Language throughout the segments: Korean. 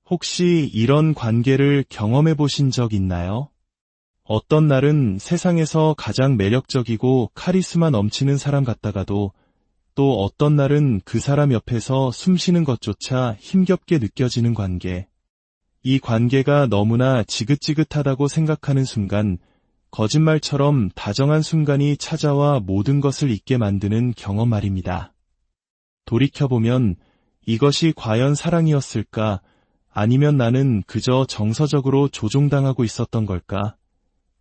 혹시 이런 관계를 경험해 보신 적 있나요? 어떤 날은 세상에서 가장 매력적이고 카리스마 넘치는 사람 같다가도 또 어떤 날은 그 사람 옆에서 숨 쉬는 것조차 힘겹게 느껴지는 관계. 이 관계가 너무나 지긋지긋하다고 생각하는 순간, 거짓말처럼 다정한 순간이 찾아와 모든 것을 잊게 만드는 경험 말입니다. 돌이켜보면 이것이 과연 사랑이었을까? 아니면 나는 그저 정서적으로 조종당하고 있었던 걸까?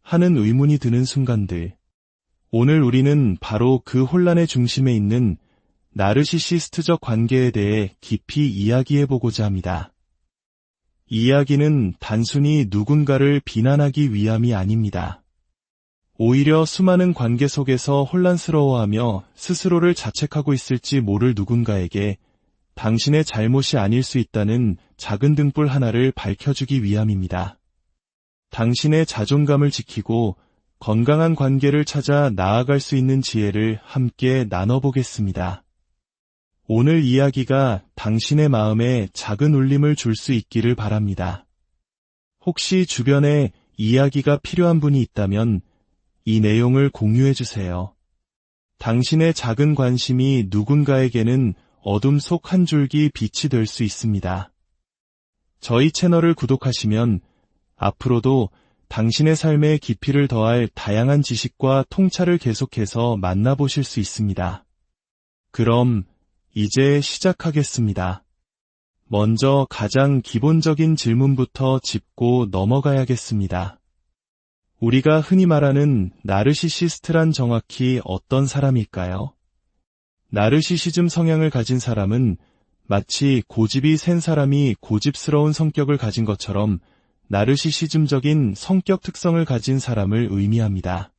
하는 의문이 드는 순간들. 오늘 우리는 바로 그 혼란의 중심에 있는 나르시시스트적 관계에 대해 깊이 이야기해보고자 합니다. 이 이야기는 단순히 누군가를 비난하기 위함이 아닙니다. 오히려 수많은 관계 속에서 혼란스러워하며 스스로를 자책하고 있을지 모를 누군가에게 당신의 잘못이 아닐 수 있다는 작은 등불 하나를 밝혀주기 위함입니다. 당신의 자존감을 지키고 건강한 관계를 찾아 나아갈 수 있는 지혜를 함께 나눠보겠습니다. 오늘 이야기가 당신의 마음에 작은 울림을 줄 수 있기를 바랍니다. 혹시 주변에 이야기가 필요한 분이 있다면 이 내용을 공유해주세요. 당신의 작은 관심이 누군가에게는 어둠 속 한 줄기 빛이 될 수 있습니다. 저희 채널을 구독하시면 앞으로도 당신의 삶에 깊이를 더할 다양한 지식과 통찰을 계속해서 만나보실 수 있습니다. 그럼 이제 시작하겠습니다. 먼저 가장 기본적인 질문부터 짚고 넘어가야겠습니다. 우리가 흔히 말하는 나르시시스트란 정확히 어떤 사람일까요? 나르시시즘 성향을 가진 사람은 마치 고집이 센 사람이 고집스러운 성격을 가진 것처럼 나르시시즘적인 성격 특성을 가진 사람을 의미합니다.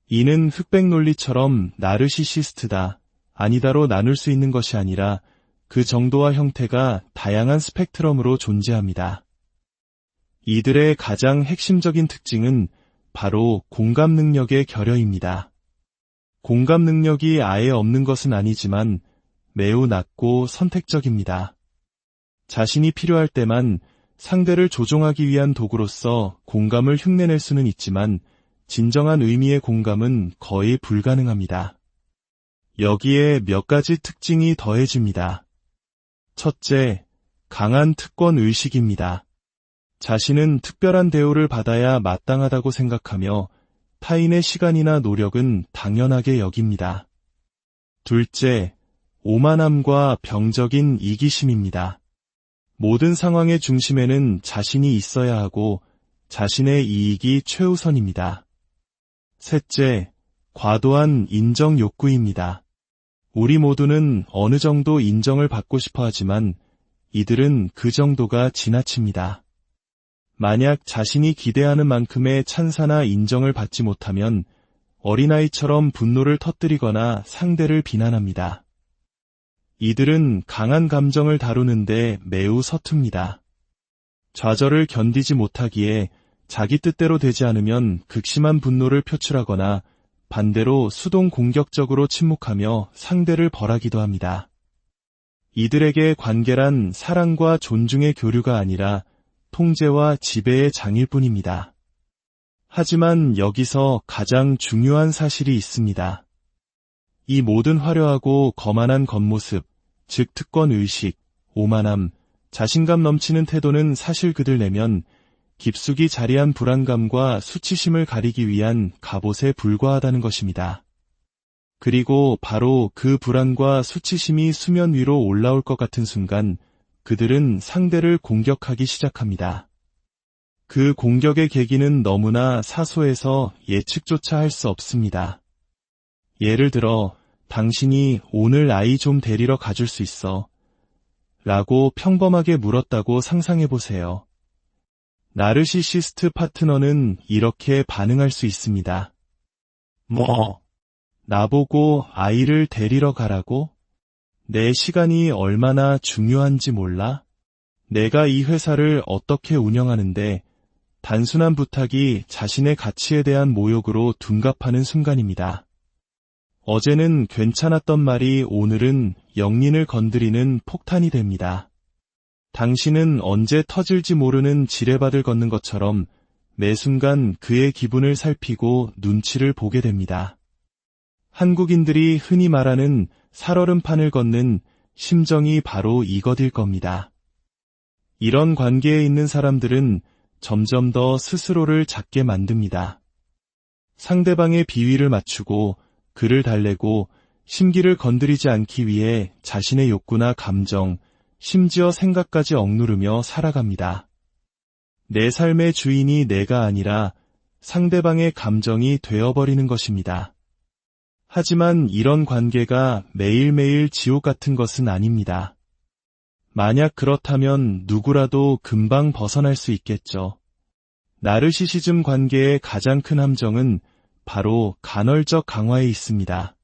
이는 흑백 논리처럼 나르시시스트다, 아니다로 나눌 수 있는 것이 아니라 그 정도와 형태가 다양한 스펙트럼으로 존재합니다. 이들의 가장 핵심적인 특징은 바로 공감 능력의 결여입니다. 공감 능력이 아예 없는 것은 아니지만 매우 낮고 선택적입니다. 자신이 필요할 때만 상대를 조종하기 위한 도구로서 공감을 흉내낼 수는 있지만 진정한 의미의 공감은 거의 불가능합니다. 여기에 몇 가지 특징이 더해집니다. 첫째, 강한 특권 의식입니다. 자신은 특별한 대우를 받아야 마땅하다고 생각하며 타인의 시간이나 노력은 당연하게 여깁니다. 둘째, 오만함과 병적인 이기심입니다. 모든 상황의 중심에는 자신이 있어야 하고 자신의 이익이 최우선입니다. 셋째, 과도한 인정 욕구입니다. 우리 모두는 어느 정도 인정을 받고 싶어 하지만 이들은 그 정도가 지나칩니다. 만약 자신이 기대하는 만큼의 찬사나 인정을 받지 못하면 어린아이처럼 분노를 터뜨리거나 상대를 비난합니다. 이들은 강한 감정을 다루는데 매우 서툽니다. 좌절을 견디지 못하기에 자기 뜻대로 되지 않으면 극심한 분노를 표출하거나 반대로 수동 공격적으로 침묵하며 상대를 벌하기도 합니다. 이들에게 관계란 사랑과 존중의 교류가 아니라 통제와 지배의 장일 뿐입니다. 하지만 여기서 가장 중요한 사실이 있습니다. 이 모든 화려하고 거만한 겉모습, 즉 특권의식, 오만함, 자신감 넘치는 태도는 사실 그들 내면 깊숙이 자리한 불안감과 수치심을 가리기 위한 갑옷에 불과하다는 것입니다. 그리고 바로 그 불안과 수치심이 수면 위로 올라올 것 같은 순간 그들은 상대를 공격하기 시작합니다. 그 공격의 계기는 너무나 사소해서 예측조차 할 수 없습니다. 예를 들어 당신이 오늘 아이 좀 데리러 가줄 수 있어? 라고 평범하게 물었다고 상상해보세요. 나르시시스트 파트너는 이렇게 반응할 수 있습니다. 뭐? 나보고 아이를 데리러 가라고? 내 시간이 얼마나 중요한지 몰라? 내가 이 회사를 어떻게 운영하는데 단순한 부탁이 자신의 가치에 대한 모욕으로 둔갑하는 순간입니다. 어제는 괜찮았던 말이 오늘은 영린을 건드리는 폭탄이 됩니다. 당신은 언제 터질지 모르는 지뢰밭을 걷는 것처럼 매 순간 그의 기분을 살피고 눈치를 보게 됩니다. 한국인들이 흔히 말하는 살얼음판을 걷는 심정이 바로 이것일 겁니다. 이런 관계에 있는 사람들은 점점 더 스스로를 작게 만듭니다. 상대방의 비위를 맞추고 그를 달래고 심기를 건드리지 않기 위해 자신의 욕구나 감정, 심지어 생각까지 억누르며 살아갑니다. 내 삶의 주인이 내가 아니라 상대방의 감정이 되어버리는 것입니다. 하지만 이런 관계가 매일매일 지옥 같은 것은 아닙니다. 만약 그렇다면 누구라도 금방 벗어날 수 있겠죠. 나르시시즘 관계의 가장 큰 함정은 바로 간헐적 강화에 있습니다.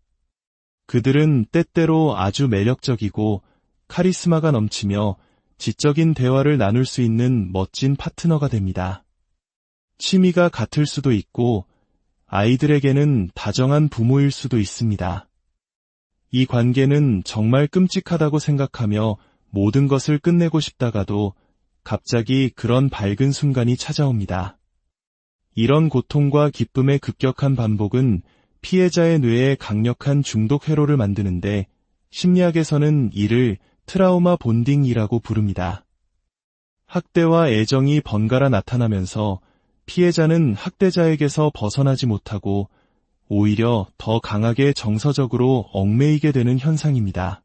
그들은 때때로 아주 매력적이고 카리스마가 넘치며 지적인 대화를 나눌 수 있는 멋진 파트너가 됩니다. 취미가 같을 수도 있고 아이들에게는 다정한 부모일 수도 있습니다. 이 관계는 정말 끔찍하다고 생각하며 모든 것을 끝내고 싶다가도 갑자기 그런 밝은 순간이 찾아옵니다. 이런 고통과 기쁨의 급격한 반복은 피해자의 뇌에 강력한 중독 회로를 만드는데 심리학에서는 이를 트라우마 본딩이라고 부릅니다. 학대와 애정이 번갈아 나타나면서 피해자는 학대자에게서 벗어나지 못하고 오히려 더 강하게 정서적으로 얽매이게 되는 현상입니다.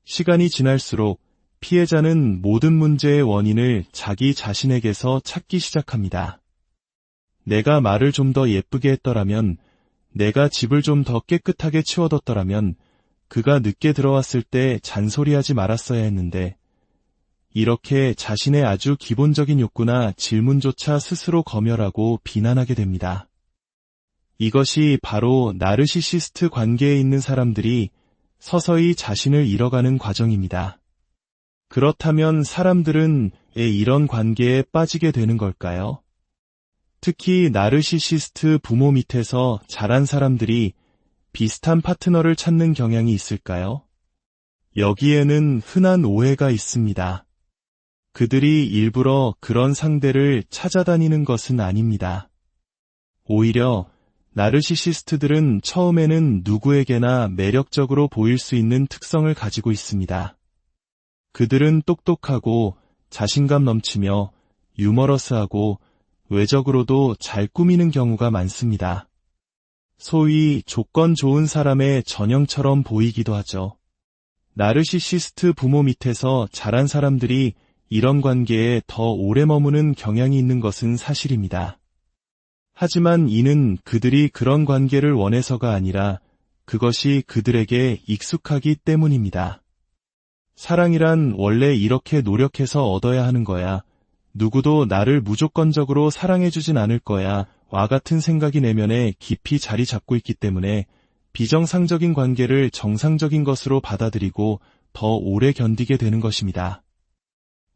시간이 지날수록 피해자는 모든 문제의 원인을 자기 자신에게서 찾기 시작합니다. 내가 말을 좀 더 예쁘게 했더라면, 내가 집을 좀 더 깨끗하게 치워뒀더라면, 그가 늦게 들어왔을 때 잔소리하지 말았어야 했는데, 이렇게 자신의 아주 기본적인 욕구나 질문조차 스스로 검열하고 비난하게 됩니다. 이것이 바로 나르시시스트 관계에 있는 사람들이 서서히 자신을 잃어가는 과정입니다. 그렇다면 사람들은 왜 이런 관계에 빠지게 되는 걸까요? 특히 나르시시스트 부모 밑에서 자란 사람들이 비슷한 파트너를 찾는 경향이 있을까요? 여기에는 흔한 오해가 있습니다. 그들이 일부러 그런 상대를 찾아다니는 것은 아닙니다. 오히려 나르시시스트들은 처음에는 누구에게나 매력적으로 보일 수 있는 특성을 가지고 있습니다. 그들은 똑똑하고 자신감 넘치며 유머러스하고 외적으로도 잘 꾸미는 경우가 많습니다. 소위 조건 좋은 사람의 전형처럼 보이기도 하죠. 나르시시스트 부모 밑에서 자란 사람들이 이런 관계에 더 오래 머무는 경향이 있는 것은 사실입니다. 하지만 이는 그들이 그런 관계를 원해서가 아니라 그것이 그들에게 익숙하기 때문입니다. 사랑이란 원래 이렇게 노력해서 얻어야 하는 거야. 누구도 나를 무조건적으로 사랑해주진 않을 거야. 와 같은 생각이 내면에 깊이 자리 잡고 있기 때문에 비정상적인 관계를 정상적인 것으로 받아들이고 더 오래 견디게 되는 것입니다.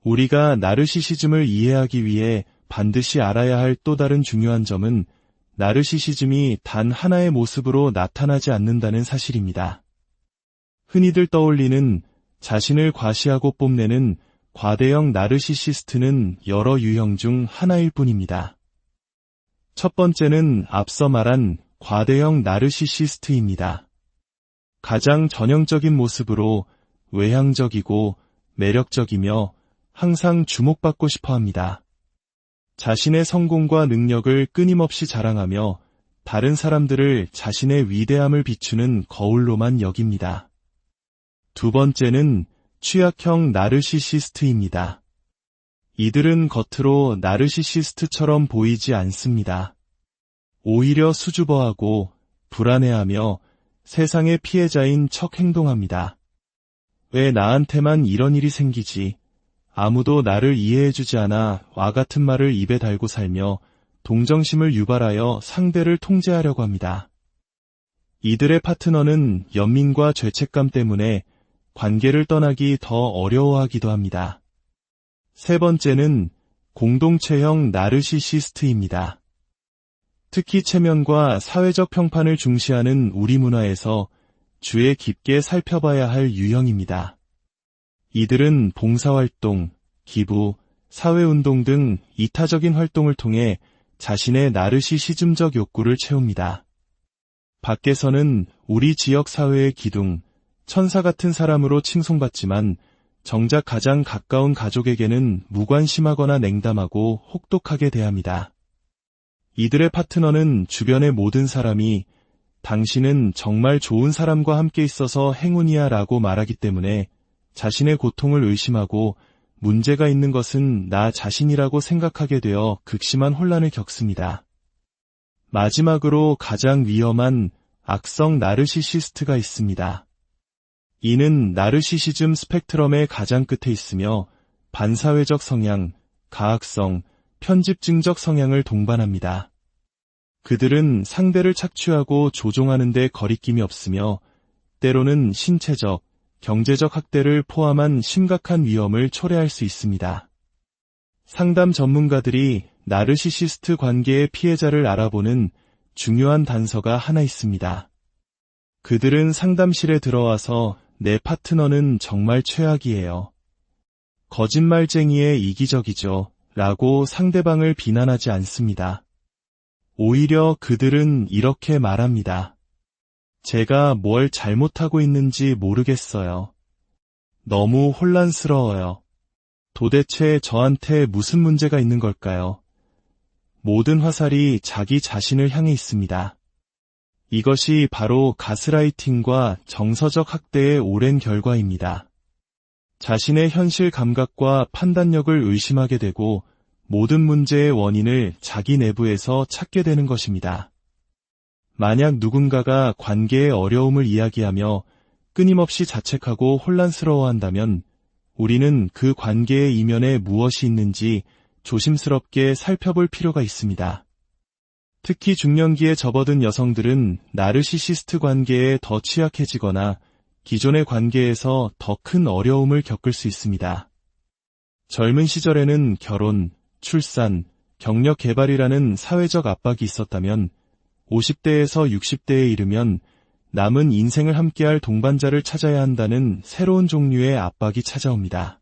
우리가 나르시시즘을 이해하기 위해 반드시 알아야 할 또 다른 중요한 점은 나르시시즘이 단 하나의 모습으로 나타나지 않는다는 사실입니다. 흔히들 떠올리는 자신을 과시하고 뽐내는 과대형 나르시시스트는 여러 유형 중 하나일 뿐입니다. 첫 번째는 앞서 말한 과대형 나르시시스트입니다. 가장 전형적인 모습으로 외향적이고 매력적이며 항상 주목받고 싶어 합니다. 자신의 성공과 능력을 끊임없이 자랑하며 다른 사람들을 자신의 위대함을 비추는 거울로만 여깁니다. 두 번째는 취약형 나르시시스트입니다. 이들은 겉으로 나르시시스트처럼 보이지 않습니다. 오히려 수줍어하고 불안해하며 세상의 피해자인 척 행동합니다. 왜 나한테만 이런 일이 생기지? 아무도 나를 이해해주지 않아 와 같은 말을 입에 달고 살며 동정심을 유발하여 상대를 통제하려고 합니다. 이들의 파트너는 연민과 죄책감 때문에 관계를 떠나기 더 어려워하기도 합니다. 세 번째는 공동체형 나르시시스트입니다. 특히 체면과 사회적 평판을 중시하는 우리 문화에서 주의 깊게 살펴봐야 할 유형입니다. 이들은 봉사활동, 기부, 사회운동 등 이타적인 활동을 통해 자신의 나르시시즘적 욕구를 채웁니다. 밖에서는 우리 지역 사회의 기둥, 천사 같은 사람으로 칭송받지만 정작 가장 가까운 가족에게는 무관심하거나 냉담하고 혹독하게 대합니다. 이들의 파트너는 주변의 모든 사람이 당신은 정말 좋은 사람과 함께 있어서 행운이야 라고 말하기 때문에 자신의 고통을 의심하고 문제가 있는 것은 나 자신이라고 생각하게 되어 극심한 혼란을 겪습니다. 마지막으로 가장 위험한 악성 나르시시스트가 있습니다. 이는 나르시시즘 스펙트럼의 가장 끝에 있으며 반사회적 성향, 가학성, 편집증적 성향을 동반합니다. 그들은 상대를 착취하고 조종하는 데 거리낌이 없으며 때로는 신체적, 경제적 학대를 포함한 심각한 위험을 초래할 수 있습니다. 상담 전문가들이 나르시시스트 관계의 피해자를 알아보는 중요한 단서가 하나 있습니다. 그들은 상담실에 들어와서 내 파트너는 정말 최악이에요. 거짓말쟁이에 이기적이죠. 라고 상대방을 비난하지 않습니다. 오히려 그들은 이렇게 말합니다. 제가 뭘 잘못하고 있는지 모르겠어요. 너무 혼란스러워요. 도대체 저한테 무슨 문제가 있는 걸까요? 모든 화살이 자기 자신을 향해 있습니다. 이것이 바로 가스라이팅과 정서적 학대의 오랜 결과입니다. 자신의 현실 감각과 판단력을 의심하게 되고 모든 문제의 원인을 자기 내부에서 찾게 되는 것입니다. 만약 누군가가 관계의 어려움을 이야기하며 끊임없이 자책하고 혼란스러워한다면 우리는 그 관계의 이면에 무엇이 있는지 조심스럽게 살펴볼 필요가 있습니다. 특히 중년기에 접어든 여성들은 나르시시스트 관계에 더 취약해지거나 기존의 관계에서 더 큰 어려움을 겪을 수 있습니다. 젊은 시절에는 결혼, 출산, 경력 개발이라는 사회적 압박이 있었다면 50대에서 60대에 이르면 남은 인생을 함께할 동반자를 찾아야 한다는 새로운 종류의 압박이 찾아옵니다.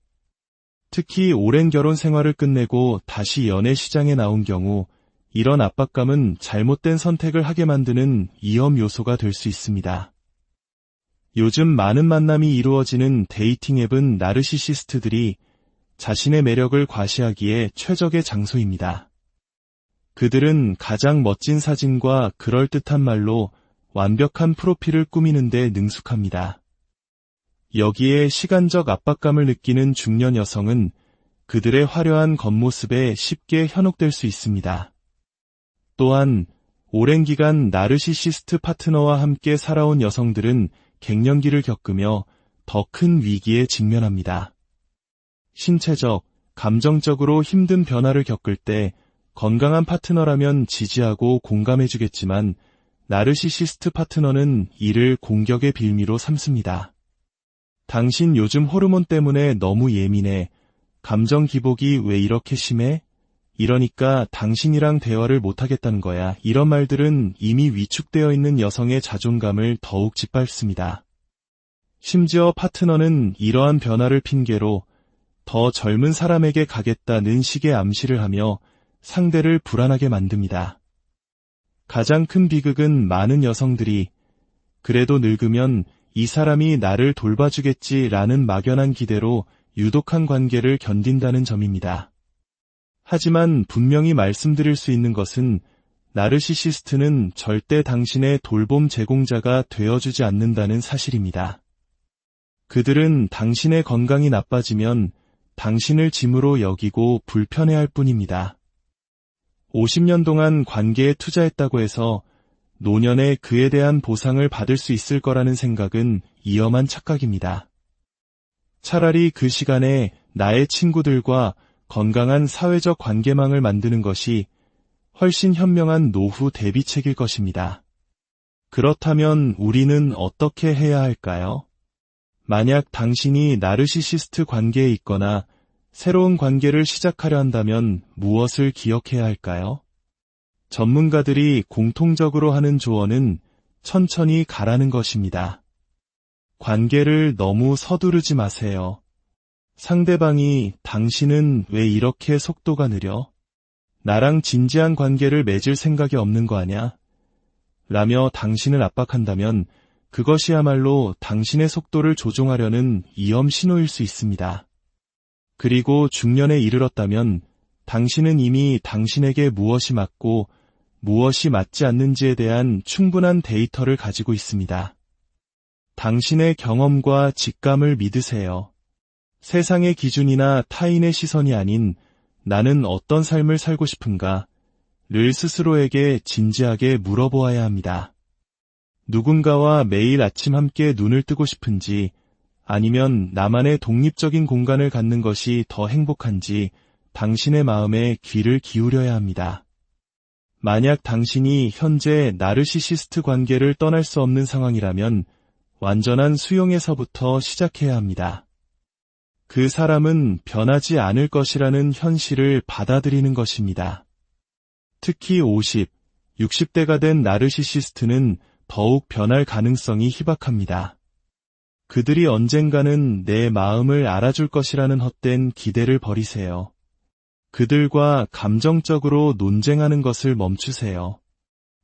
특히 오랜 결혼 생활을 끝내고 다시 연애 시장에 나온 경우 이런 압박감은 잘못된 선택을 하게 만드는 위험 요소가 될 수 있습니다. 요즘 많은 만남이 이루어지는 데이팅 앱은 나르시시스트들이 자신의 매력을 과시하기에 최적의 장소입니다. 그들은 가장 멋진 사진과 그럴듯한 말로 완벽한 프로필을 꾸미는 데 능숙합니다. 여기에 시간적 압박감을 느끼는 중년 여성은 그들의 화려한 겉모습에 쉽게 현혹될 수 있습니다. 또한 오랜 기간 나르시시스트 파트너와 함께 살아온 여성들은 갱년기를 겪으며 더 큰 위기에 직면합니다. 신체적, 감정적으로 힘든 변화를 겪을 때 건강한 파트너라면 지지하고 공감해주겠지만 나르시시스트 파트너는 이를 공격의 빌미로 삼습니다. 당신 요즘 호르몬 때문에 너무 예민해. 감정 기복이 왜 이렇게 심해? 이러니까 당신이랑 대화를 못하겠다는 거야. 이런 말들은 이미 위축되어 있는 여성의 자존감을 더욱 짓밟습니다. 심지어 파트너는 이러한 변화를 핑계로 더 젊은 사람에게 가겠다는 식의 암시를 하며 상대를 불안하게 만듭니다. 가장 큰 비극은 많은 여성들이 그래도 늙으면 이 사람이 나를 돌봐주겠지라는 막연한 기대로 유독한 관계를 견딘다는 점입니다. 하지만 분명히 말씀드릴 수 있는 것은 나르시시스트는 절대 당신의 돌봄 제공자가 되어주지 않는다는 사실입니다. 그들은 당신의 건강이 나빠지면 당신을 짐으로 여기고 불편해할 뿐입니다. 50년 동안 관계에 투자했다고 해서 노년에 그에 대한 보상을 받을 수 있을 거라는 생각은 위험한 착각입니다. 차라리 그 시간에 나의 친구들과 건강한 사회적 관계망을 만드는 것이 훨씬 현명한 노후 대비책일 것입니다. 그렇다면 우리는 어떻게 해야 할까요? 만약 당신이 나르시시스트 관계에 있거나 새로운 관계를 시작하려 한다면 무엇을 기억해야 할까요? 전문가들이 공통적으로 하는 조언은 천천히 가라는 것입니다. 관계를 너무 서두르지 마세요. 상대방이 당신은 왜 이렇게 속도가 느려? 나랑 진지한 관계를 맺을 생각이 없는 거 아냐? 라며 당신을 압박한다면 그것이야말로 당신의 속도를 조종하려는 위험 신호일 수 있습니다. 그리고 중년에 이르렀다면 당신은 이미 당신에게 무엇이 맞고 무엇이 맞지 않는지에 대한 충분한 데이터를 가지고 있습니다. 당신의 경험과 직감을 믿으세요. 세상의 기준이나 타인의 시선이 아닌 나는 어떤 삶을 살고 싶은가 를 스스로에게 진지하게 물어보아야 합니다. 누군가와 매일 아침 함께 눈을 뜨고 싶은지 아니면 나만의 독립적인 공간을 갖는 것이 더 행복한지 당신의 마음에 귀를 기울여야 합니다. 만약 당신이 현재 나르시시스트 관계를 떠날 수 없는 상황이라면 완전한 수용에서부터 시작해야 합니다. 그 사람은 변하지 않을 것이라는 현실을 받아들이는 것입니다. 특히 50, 60대가 된 나르시시스트는 더욱 변할 가능성이 희박합니다. 그들이 언젠가는 내 마음을 알아줄 것이라는 헛된 기대를 버리세요. 그들과 감정적으로 논쟁하는 것을 멈추세요.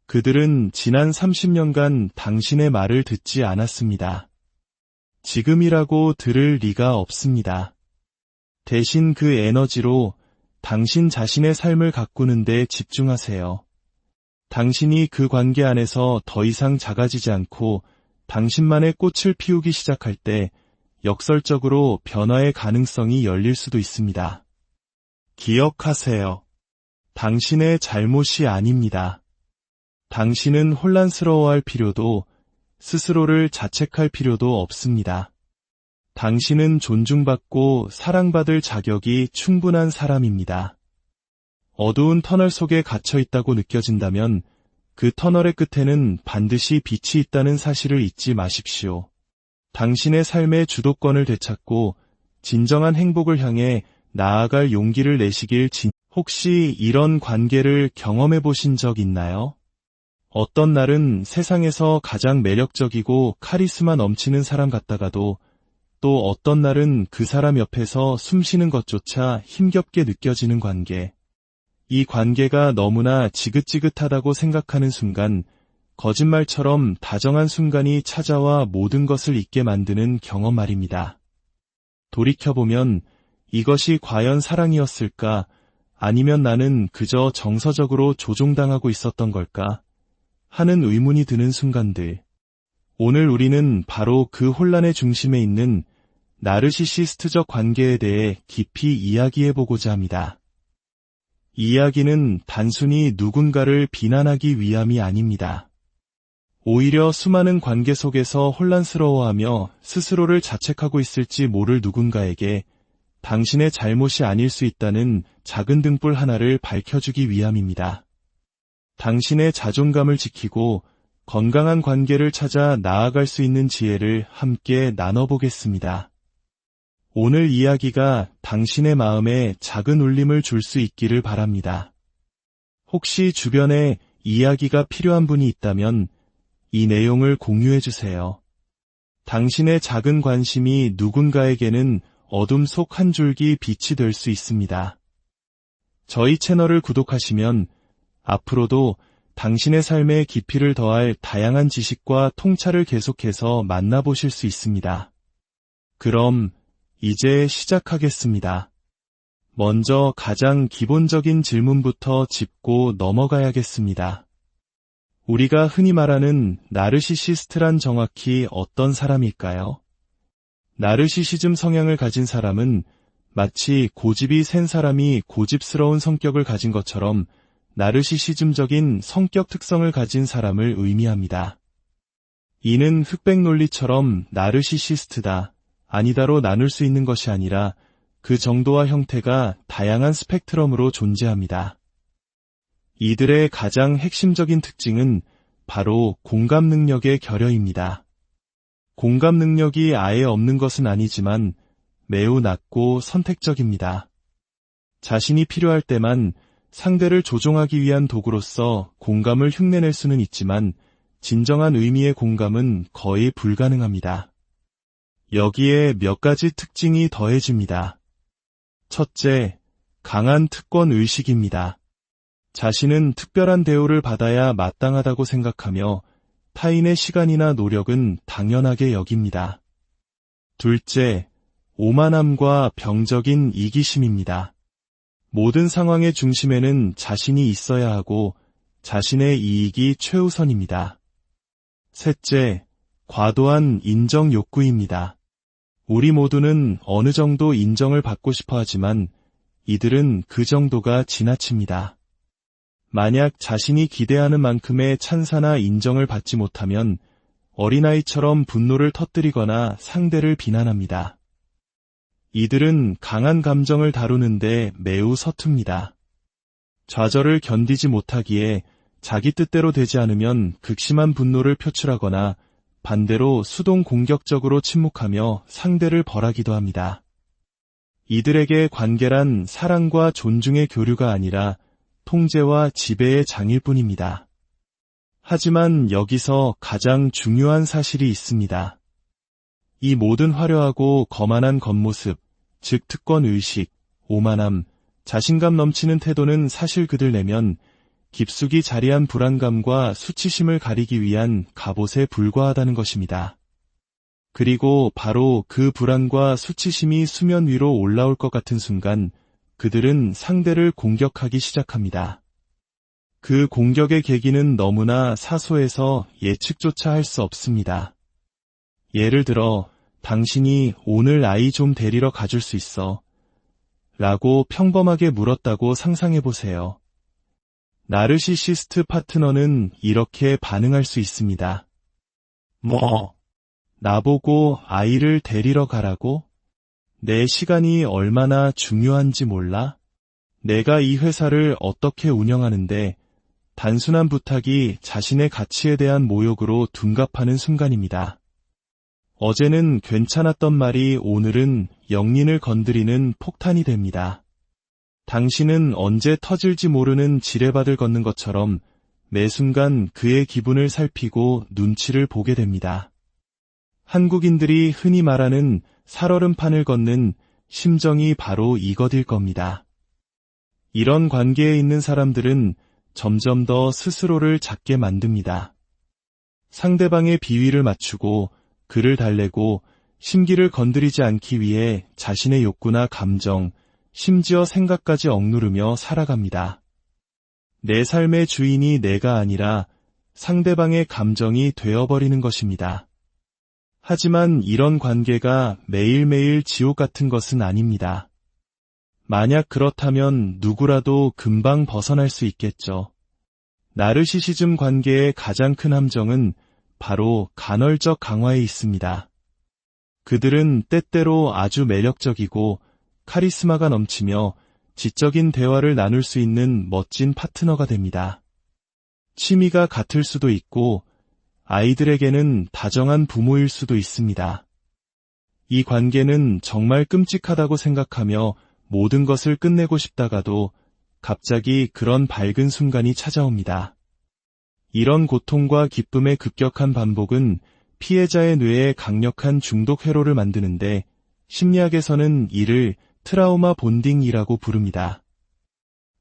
그들은 지난 30년간 당신의 말을 듣지 않았습니다. 지금이라고 들을 리가 없습니다. 대신 그 에너지로 당신 자신의 삶을 가꾸는 데 집중하세요. 당신이 그 관계 안에서 더 이상 작아지지 않고 당신만의 꽃을 피우기 시작할 때 역설적으로 변화의 가능성이 열릴 수도 있습니다. 기억하세요. 당신의 잘못이 아닙니다. 당신은 혼란스러워할 필요도 스스로를 자책할 필요도 없습니다. 당신은 존중받고 사랑받을 자격이 충분한 사람입니다. 어두운 터널 속에 갇혀 있다고 느껴진다면 그 터널의 끝에는 반드시 빛이 있다는 사실을 잊지 마십시오. 당신의 삶의 주도권을 되찾고 진정한 행복을 향해 나아갈 용기를 내시길 혹시 이런 관계를 경험해 보신 적 있나요? 어떤 날은 세상에서 가장 매력적이고 카리스마 넘치는 사람 같다가도 또 어떤 날은 그 사람 옆에서 숨쉬는 것조차 힘겹게 느껴지는 관계. 이 관계가 너무나 지긋지긋하다고 생각하는 순간 거짓말처럼 다정한 순간이 찾아와 모든 것을 잊게 만드는 경험 말입니다. 돌이켜보면 이것이 과연 사랑이었을까? 아니면 나는 그저 정서적으로 조종당하고 있었던 걸까? 하는 의문이 드는 순간들. 오늘 우리는 바로 그 혼란의 중심에 있는 나르시시스트적 관계에 대해 깊이 이야기해보고자 합니다. 이 이야기는 단순히 누군가를 비난하기 위함이 아닙니다. 오히려 수많은 관계 속에서 혼란스러워하며 스스로를 자책하고 있을지 모를 누군가에게 당신의 잘못이 아닐 수 있다는 작은 등불 하나를 밝혀주기 위함입니다. 당신의 자존감을 지키고 건강한 관계를 찾아 나아갈 수 있는 지혜를 함께 나눠보겠습니다. 오늘 이야기가 당신의 마음에 작은 울림을 줄 수 있기를 바랍니다. 혹시 주변에 이야기가 필요한 분이 있다면 이 내용을 공유해주세요. 당신의 작은 관심이 누군가에게는 어둠 속 한 줄기 빛이 될 수 있습니다. 저희 채널을 구독하시면 앞으로도 당신의 삶에 깊이를 더할 다양한 지식과 통찰을 계속해서 만나보실 수 있습니다. 그럼 이제 시작하겠습니다. 먼저 가장 기본적인 질문부터 짚고 넘어가야겠습니다. 우리가 흔히 말하는 나르시시스트란 정확히 어떤 사람일까요? 나르시시즘 성향을 가진 사람은 마치 고집이 센 사람이 고집스러운 성격을 가진 것처럼 나르시시즘적인 성격 특성을 가진 사람을 의미합니다. 이는 흑백 논리처럼 나르시시스트다, 아니다로 나눌 수 있는 것이 아니라 그 정도와 형태가 다양한 스펙트럼으로 존재합니다. 이들의 가장 핵심적인 특징은 바로 공감 능력의 결여입니다. 공감 능력이 아예 없는 것은 아니지만 매우 낮고 선택적입니다. 자신이 필요할 때만 상대를 조종하기 위한 도구로서 공감을 흉내낼 수는 있지만 진정한 의미의 공감은 거의 불가능합니다. 여기에 몇 가지 특징이 더해집니다. 첫째, 강한 특권 의식입니다. 자신은 특별한 대우를 받아야 마땅하다고 생각하며 타인의 시간이나 노력은 당연하게 여깁니다. 둘째, 오만함과 병적인 이기심입니다. 모든 상황의 중심에는 자신이 있어야 하고 자신의 이익이 최우선입니다. 셋째, 과도한 인정 욕구입니다. 우리 모두는 어느 정도 인정을 받고 싶어 하지만 이들은 그 정도가 지나칩니다. 만약 자신이 기대하는 만큼의 찬사나 인정을 받지 못하면 어린아이처럼 분노를 터뜨리거나 상대를 비난합니다. 이들은 강한 감정을 다루는데 매우 서툽니다. 좌절을 견디지 못하기에 자기 뜻대로 되지 않으면 극심한 분노를 표출하거나 반대로 수동 공격적으로 침묵하며 상대를 벌하기도 합니다. 이들에게 관계란 사랑과 존중의 교류가 아니라 통제와 지배의 장일 뿐입니다. 하지만 여기서 가장 중요한 사실이 있습니다. 이 모든 화려하고 거만한 겉모습, 즉 특권의식, 오만함, 자신감 넘치는 태도는 사실 그들 내면 깊숙이 자리한 불안감과 수치심을 가리기 위한 갑옷에 불과하다는 것입니다. 그리고 바로 그 불안과 수치심이 수면 위로 올라올 것 같은 순간 그들은 상대를 공격하기 시작합니다. 그 공격의 계기는 너무나 사소해서 예측조차 할 수 없습니다. 예를 들어 당신이 오늘 아이 좀 데리러 가줄 수 있어? 라고 평범하게 물었다고 상상해보세요. 나르시시스트 파트너는 이렇게 반응할 수 있습니다. 나보고 아이를 데리러 가라고? 내 시간이 얼마나 중요한지 몰라? 내가 이 회사를 어떻게 운영하는데 단순한 부탁이 자신의 가치에 대한 모욕으로 둔갑하는 순간입니다. 어제는 괜찮았던 말이 오늘은 영린을 건드리는 폭탄이 됩니다. 당신은 언제 터질지 모르는 지뢰밭을 걷는 것처럼 매 순간 그의 기분을 살피고 눈치를 보게 됩니다. 한국인들이 흔히 말하는 살얼음판을 걷는 심정이 바로 이것일 겁니다. 이런 관계에 있는 사람들은 점점 더 스스로를 작게 만듭니다. 상대방의 비위를 맞추고 그를 달래고 심기를 건드리지 않기 위해 자신의 욕구나 감정, 심지어 생각까지 억누르며 살아갑니다. 내 삶의 주인이 내가 아니라 상대방의 감정이 되어버리는 것입니다. 하지만 이런 관계가 매일매일 지옥 같은 것은 아닙니다. 만약 그렇다면 누구라도 금방 벗어날 수 있겠죠. 나르시시즘 관계의 가장 큰 함정은 바로 간헐적 강화에 있습니다. 그들은 때때로 아주 매력적이고 카리스마가 넘치며 지적인 대화를 나눌 수 있는 멋진 파트너가 됩니다. 취미가 같을 수도 있고 아이들에게는 다정한 부모일 수도 있습니다. 이 관계는 정말 끔찍하다고 생각하며 모든 것을 끝내고 싶다가도 갑자기 그런 밝은 순간이 찾아옵니다. 이런 고통과 기쁨의 급격한 반복은 피해자의 뇌에 강력한 중독 회로를 만드는데 심리학에서는 이를 트라우마 본딩이라고 부릅니다.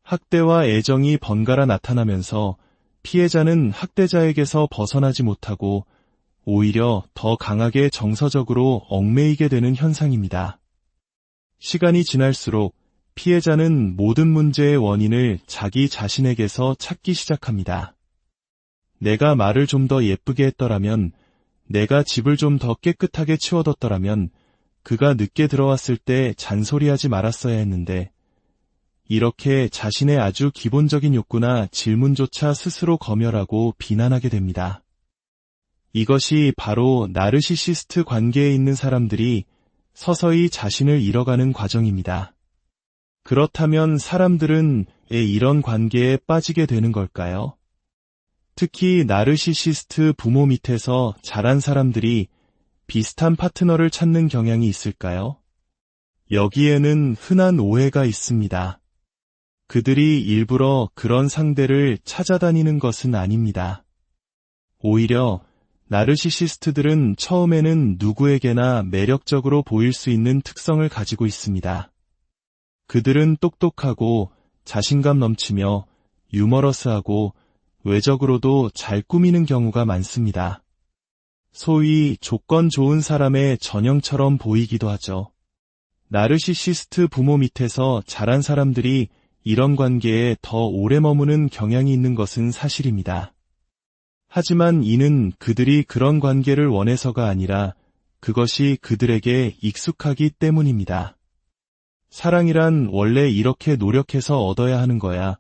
학대와 애정이 번갈아 나타나면서 피해자는 학대자에게서 벗어나지 못하고 오히려 더 강하게 정서적으로 얽매이게 되는 현상입니다. 시간이 지날수록 피해자는 모든 문제의 원인을 자기 자신에게서 찾기 시작합니다. 내가 말을 좀 더 예쁘게 했더라면, 내가 집을 좀 더 깨끗하게 치워뒀더라면, 그가 늦게 들어왔을 때 잔소리하지 말았어야 했는데, 이렇게 자신의 아주 기본적인 욕구나 질문조차 스스로 검열하고 비난하게 됩니다. 이것이 바로 나르시시스트 관계에 있는 사람들이 서서히 자신을 잃어가는 과정입니다. 그렇다면 사람들은 왜 이런 관계에 빠지게 되는 걸까요? 특히 나르시시스트 부모 밑에서 자란 사람들이 비슷한 파트너를 찾는 경향이 있을까요? 여기에는 흔한 오해가 있습니다. 그들이 일부러 그런 상대를 찾아다니는 것은 아닙니다. 오히려 나르시시스트들은 처음에는 누구에게나 매력적으로 보일 수 있는 특성을 가지고 있습니다. 그들은 똑똑하고 자신감 넘치며 유머러스하고 외적으로도 잘 꾸미는 경우가 많습니다. 소위 조건 좋은 사람의 전형처럼 보이기도 하죠. 나르시시스트 부모 밑에서 자란 사람들이 이런 관계에 더 오래 머무는 경향이 있는 것은 사실입니다. 하지만 이는 그들이 그런 관계를 원해서가 아니라 그것이 그들에게 익숙하기 때문입니다. 사랑이란 원래 이렇게 노력해서 얻어야 하는 거야.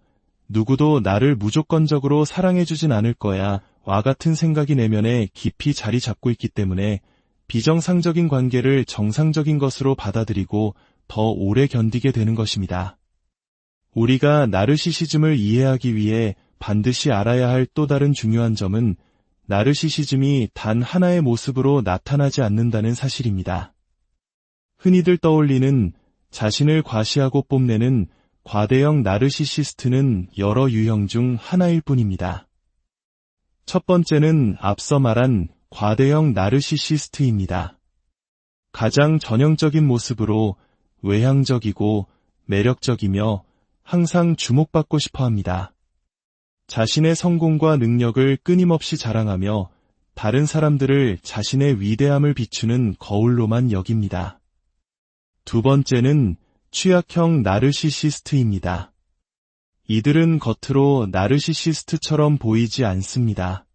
누구도 나를 무조건적으로 사랑해주진 않을 거야. 와 같은 생각이 내면에 깊이 자리 잡고 있기 때문에 비정상적인 관계를 정상적인 것으로 받아들이고 더 오래 견디게 되는 것입니다. 우리가 나르시시즘을 이해하기 위해 반드시 알아야 할 또 다른 중요한 점은 나르시시즘이 단 하나의 모습으로 나타나지 않는다는 사실입니다. 흔히들 떠올리는 자신을 과시하고 뽐내는 과대형 나르시시스트는 여러 유형 중 하나일 뿐입니다. 첫 번째는 앞서 말한 과대형 나르시시스트입니다. 가장 전형적인 모습으로 외향적이고 매력적이며 항상 주목받고 싶어 합니다. 자신의 성공과 능력을 끊임없이 자랑하며 다른 사람들을 자신의 위대함을 비추는 거울로만 여깁니다. 두 번째는 취약형 나르시시스트입니다. 이들은 겉으로 나르시시스트처럼 보이지 않습니다.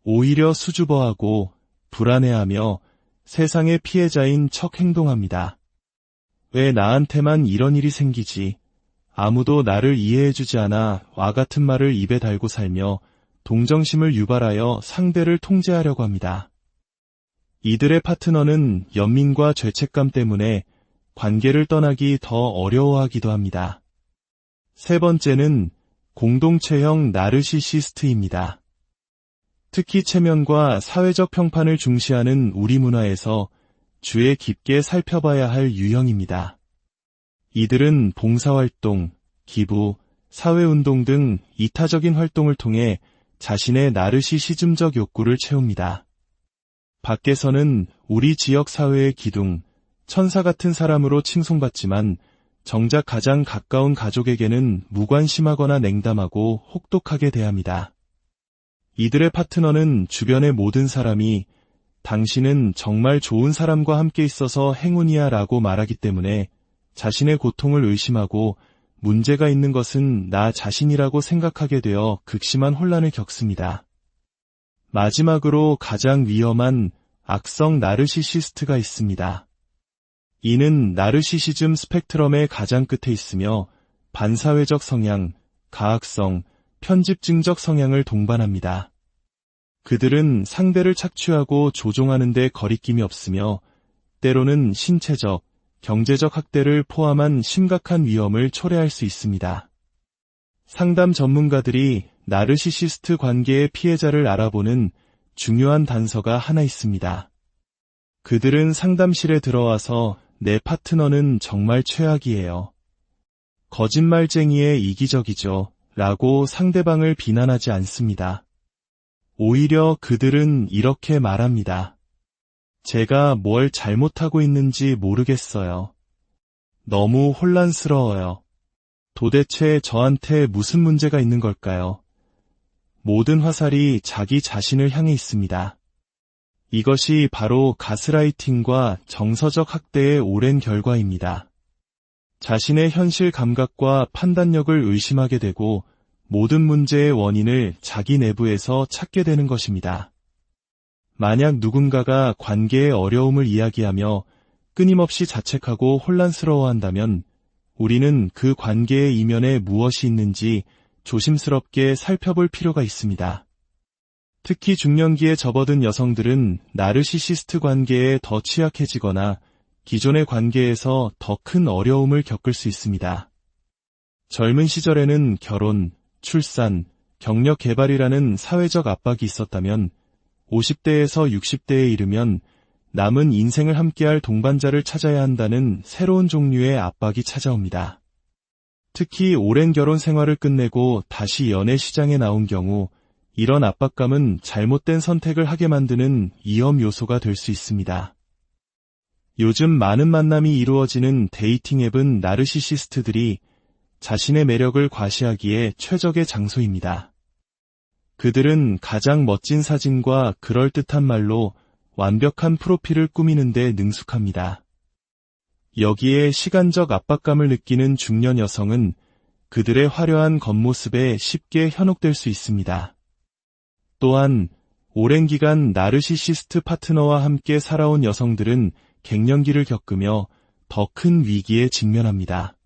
오히려 수줍어하고 불안해하며 세상의 피해자인 척 행동합니다. 왜 나한테만 이런 일이 생기지? 아무도 나를 이해해주지 않아 와 같은 말을 입에 달고 살며 동정심을 유발하여 상대를 통제하려고 합니다. 이들의 파트너는 연민과 죄책감 때문에 관계를 떠나기 더 어려워하기도 합니다. 세 번째는 공동체형 나르시시스트입니다. 특히 체면과 사회적 평판을 중시하는 우리 문화에서 주의 깊게 살펴봐야 할 유형입니다. 이들은 봉사활동, 기부, 사회운동 등 이타적인 활동을 통해 자신의 나르시시즘적 욕구를 채웁니다. 밖에서는 우리 지역 사회의 기둥, 천사 같은 사람으로 칭송받지만 정작 가장 가까운 가족에게는 무관심하거나 냉담하고 혹독하게 대합니다. 이들의 파트너는 주변의 모든 사람이 당신은 정말 좋은 사람과 함께 있어서 행운이야 라고 말하기 때문에 자신의 고통을 의심하고 문제가 있는 것은 나 자신이라고 생각하게 되어 극심한 혼란을 겪습니다. 마지막으로 가장 위험한 악성 나르시시스트가 있습니다. 이는 나르시시즘 스펙트럼의 가장 끝에 있으며 반사회적 성향, 가학성, 편집증적 성향을 동반합니다. 그들은 상대를 착취하고 조종하는 데 거리낌이 없으며 때로는 신체적, 경제적 학대를 포함한 심각한 위험을 초래할 수 있습니다. 상담 전문가들이 나르시시스트 관계의 피해자를 알아보는 중요한 단서가 하나 있습니다. 그들은 상담실에 들어와서 내 파트너는 정말 최악이에요. 거짓말쟁이에 이기적이죠. 라고 상대방을 비난하지 않습니다. 오히려 그들은 이렇게 말합니다. 제가 뭘 잘못하고 있는지 모르겠어요. 너무 혼란스러워요. 도대체 저한테 무슨 문제가 있는 걸까요? 모든 화살이 자기 자신을 향해 있습니다. 이것이 바로 가스라이팅과 정서적 학대의 오랜 결과입니다. 자신의 현실 감각과 판단력을 의심하게 되고 모든 문제의 원인을 자기 내부에서 찾게 되는 것입니다. 만약 누군가가 관계의 어려움을 이야기하며 끊임없이 자책하고 혼란스러워한다면 우리는 그 관계의 이면에 무엇이 있는지 조심스럽게 살펴볼 필요가 있습니다. 특히 중년기에 접어든 여성들은 나르시시스트 관계에 더 취약해지거나 기존의 관계에서 더 큰 어려움을 겪을 수 있습니다. 젊은 시절에는 결혼, 출산, 경력 개발이라는 사회적 압박이 있었다면 50대에서 60대에 이르면 남은 인생을 함께할 동반자를 찾아야 한다는 새로운 종류의 압박이 찾아옵니다. 특히 오랜 결혼 생활을 끝내고 다시 연애 시장에 나온 경우 이런 압박감은 잘못된 선택을 하게 만드는 위험 요소가 될 수 있습니다. 요즘 많은 만남이 이루어지는 데이팅 앱은 나르시시스트들이 자신의 매력을 과시하기에 최적의 장소입니다. 그들은 가장 멋진 사진과 그럴듯한 말로 완벽한 프로필을 꾸미는 데 능숙합니다. 여기에 시간적 압박감을 느끼는 중년 여성은 그들의 화려한 겉모습에 쉽게 현혹될 수 있습니다. 또한 오랜 기간 나르시시스트 파트너와 함께 살아온 여성들은 갱년기를 겪으며 더 큰 위기에 직면합니다.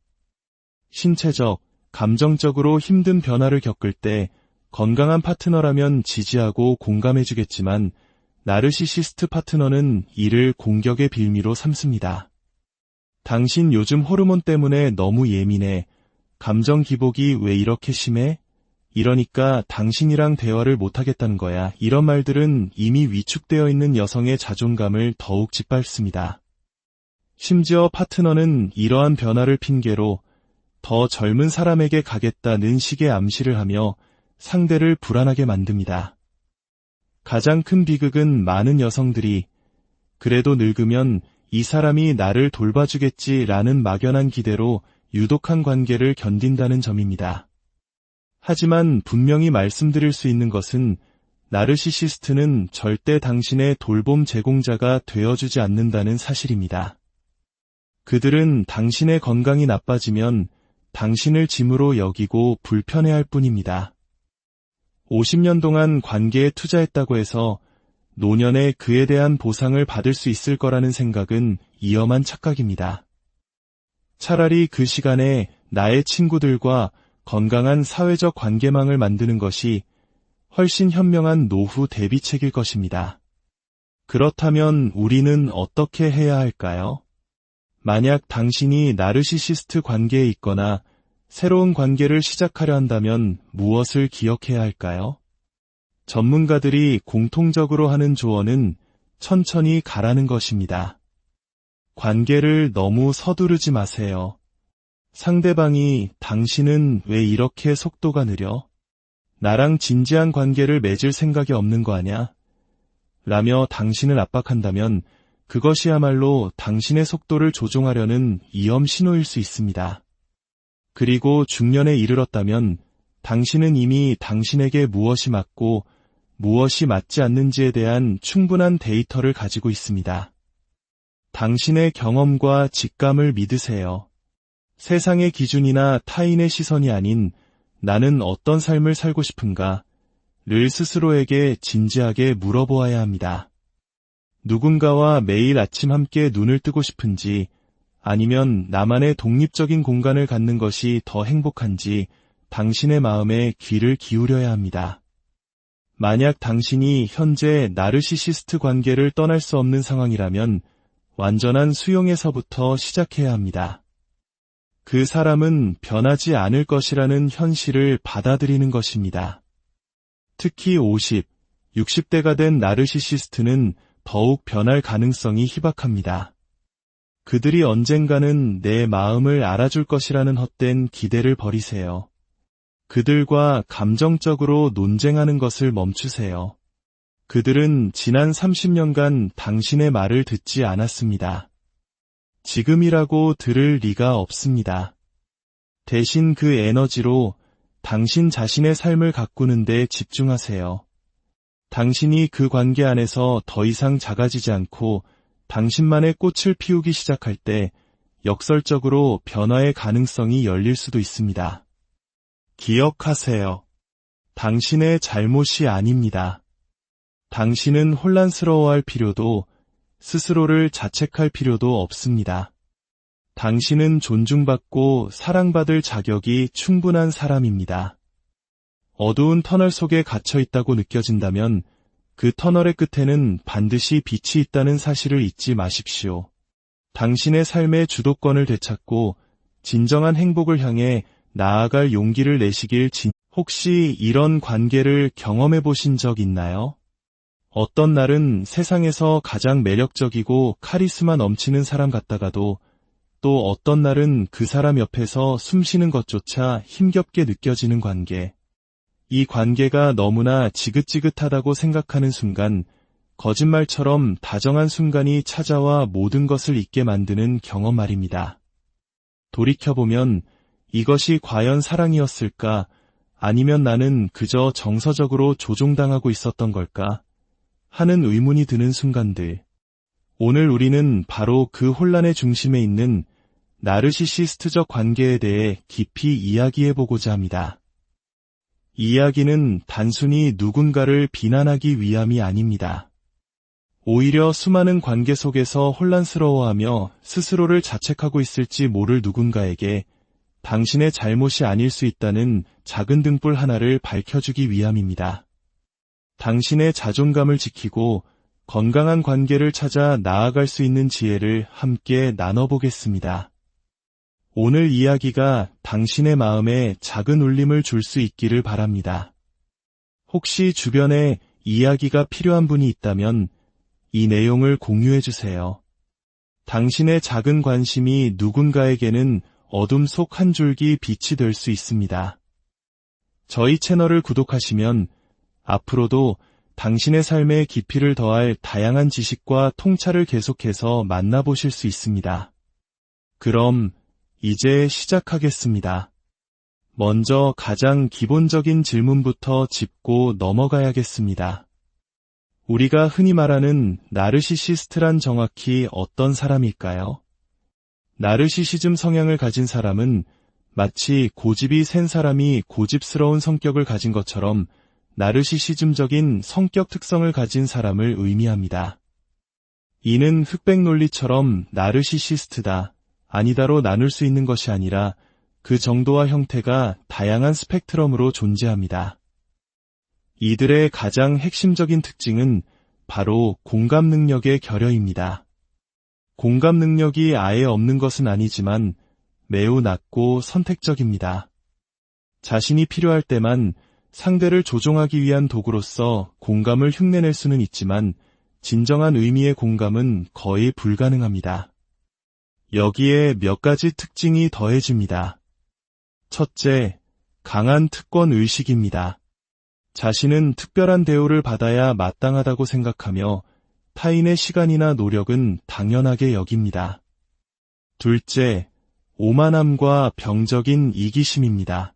신체적, 감정적으로 힘든 변화를 겪을 때 건강한 파트너라면 지지하고 공감해주겠지만 나르시시스트 파트너는 이를 공격의 빌미로 삼습니다. 당신 요즘 호르몬 때문에 너무 예민해. 감정 기복이 왜 이렇게 심해? 이러니까 당신이랑 대화를 못하겠다는 거야. 이런 말들은 이미 위축되어 있는 여성의 자존감을 더욱 짓밟습니다. 심지어 파트너는 이러한 변화를 핑계로 더 젊은 사람에게 가겠다는 식의 암시를 하며 상대를 불안하게 만듭니다. 가장 큰 비극은 많은 여성들이 그래도 늙으면 이 사람이 나를 돌봐주겠지라는 막연한 기대로 유독한 관계를 견딘다는 점입니다. 하지만 분명히 말씀드릴 수 있는 것은 나르시시스트는 절대 당신의 돌봄 제공자가 되어주지 않는다는 사실입니다. 그들은 당신의 건강이 나빠지면 당신을 짐으로 여기고 불편해할 뿐입니다. 50년 동안 관계에 투자했다고 해서 노년에 그에 대한 보상을 받을 수 있을 거라는 생각은 위험한 착각입니다. 차라리 그 시간에 나의 친구들과 건강한 사회적 관계망을 만드는 것이 훨씬 현명한 노후 대비책일 것입니다. 그렇다면 우리는 어떻게 해야 할까요? 만약 당신이 나르시시스트 관계에 있거나 새로운 관계를 시작하려 한다면 무엇을 기억해야 할까요? 전문가들이 공통적으로 하는 조언은 천천히 가라는 것입니다. 관계를 너무 서두르지 마세요. 상대방이 당신은 왜 이렇게 속도가 느려? 나랑 진지한 관계를 맺을 생각이 없는 거 아냐? 라며 당신을 압박한다면 그것이야말로 당신의 속도를 조종하려는 위험 신호일 수 있습니다. 그리고 중년에 이르렀다면 당신은 이미 당신에게 무엇이 맞고 무엇이 맞지 않는지에 대한 충분한 데이터를 가지고 있습니다. 당신의 경험과 직감을 믿으세요. 세상의 기준이나 타인의 시선이 아닌 나는 어떤 삶을 살고 싶은가? 를 스스로에게 진지하게 물어보아야 합니다. 누군가와 매일 아침 함께 눈을 뜨고 싶은지 아니면 나만의 독립적인 공간을 갖는 것이 더 행복한지 당신의 마음에 귀를 기울여야 합니다. 만약 당신이 현재 나르시시스트 관계를 떠날 수 없는 상황이라면 완전한 수용에서부터 시작해야 합니다. 그 사람은 변하지 않을 것이라는 현실을 받아들이는 것입니다. 특히 50, 60대가 된 나르시시스트는 더욱 변할 가능성이 희박합니다. 그들이 언젠가는 내 마음을 알아줄 것이라는 헛된 기대를 버리세요. 그들과 감정적으로 논쟁하는 것을 멈추세요. 그들은 지난 30년간 당신의 말을 듣지 않았습니다. 지금이라고 들을 리가 없습니다. 대신 그 에너지로 당신 자신의 삶을 가꾸는 데 집중하세요. 당신이 그 관계 안에서 더 이상 작아지지 않고 당신만의 꽃을 피우기 시작할 때 역설적으로 변화의 가능성이 열릴 수도 있습니다. 기억하세요. 당신의 잘못이 아닙니다. 당신은 혼란스러워할 필요도 스스로를 자책할 필요도 없습니다. 당신은 존중받고 사랑받을 자격이 충분한 사람입니다. 어두운 터널 속에 갇혀 있다고 느껴진다면 그 터널의 끝에는 반드시 빛이 있다는 사실을 잊지 마십시오. 당신의 삶의 주도권을 되찾고 진정한 행복을 향해 나아갈 용기를 내시길 혹시 이런 관계를 경험해 보신 적 있나요? 어떤 날은 세상에서 가장 매력적이고 카리스마 넘치는 사람 같다가도 또 어떤 날은 그 사람 옆에서 숨쉬는 것조차 힘겹게 느껴지는 관계. 이 관계가 너무나 지긋지긋하다고 생각하는 순간, 거짓말처럼 다정한 순간이 찾아와 모든 것을 잊게 만드는 경험 말입니다. 돌이켜보면 이것이 과연 사랑이었을까? 아니면 나는 그저 정서적으로 조종당하고 있었던 걸까? 하는 의문이 드는 순간들. 오늘 우리는 바로 그 혼란의 중심에 있는 나르시시스트적 관계에 대해 깊이 이야기해보고자 합니다. 이 이야기는 단순히 누군가를 비난하기 위함이 아닙니다. 오히려 수많은 관계 속에서 혼란스러워하며 스스로를 자책하고 있을지 모를 누군가에게 당신의 잘못이 아닐 수 있다는 작은 등불 하나를 밝혀주기 위함입니다. 당신의 자존감을 지키고 건강한 관계를 찾아 나아갈 수 있는 지혜를 함께 나눠보겠습니다. 오늘 이야기가 당신의 마음에 작은 울림을 줄 수 있기를 바랍니다. 혹시 주변에 이야기가 필요한 분이 있다면 이 내용을 공유해주세요. 당신의 작은 관심이 누군가에게는 어둠 속 한 줄기 빛이 될 수 있습니다. 저희 채널을 구독하시면 앞으로도 당신의 삶에 깊이를 더할 다양한 지식과 통찰을 계속해서 만나보실 수 있습니다. 그럼 이제 시작하겠습니다. 먼저 가장 기본적인 질문부터 짚고 넘어가야겠습니다. 우리가 흔히 말하는 나르시시스트란 정확히 어떤 사람일까요? 나르시시즘 성향을 가진 사람은 마치 고집이 센 사람이 고집스러운 성격을 가진 것처럼 나르시시즘적인 성격 특성을 가진 사람을 의미합니다. 이는 흑백 논리처럼 나르시시스트다, 아니다로 나눌 수 있는 것이 아니라 그 정도와 형태가 다양한 스펙트럼으로 존재합니다. 이들의 가장 핵심적인 특징은 바로 공감 능력의 결여입니다. 공감 능력이 아예 없는 것은 아니지만 매우 낮고 선택적입니다. 자신이 필요할 때만 상대를 조종하기 위한 도구로서 공감을 흉내낼 수는 있지만 진정한 의미의 공감은 거의 불가능합니다. 여기에 몇 가지 특징이 더해집니다. 첫째, 강한 특권 의식입니다. 자신은 특별한 대우를 받아야 마땅하다고 생각하며 타인의 시간이나 노력은 당연하게 여깁니다. 둘째, 오만함과 병적인 이기심입니다.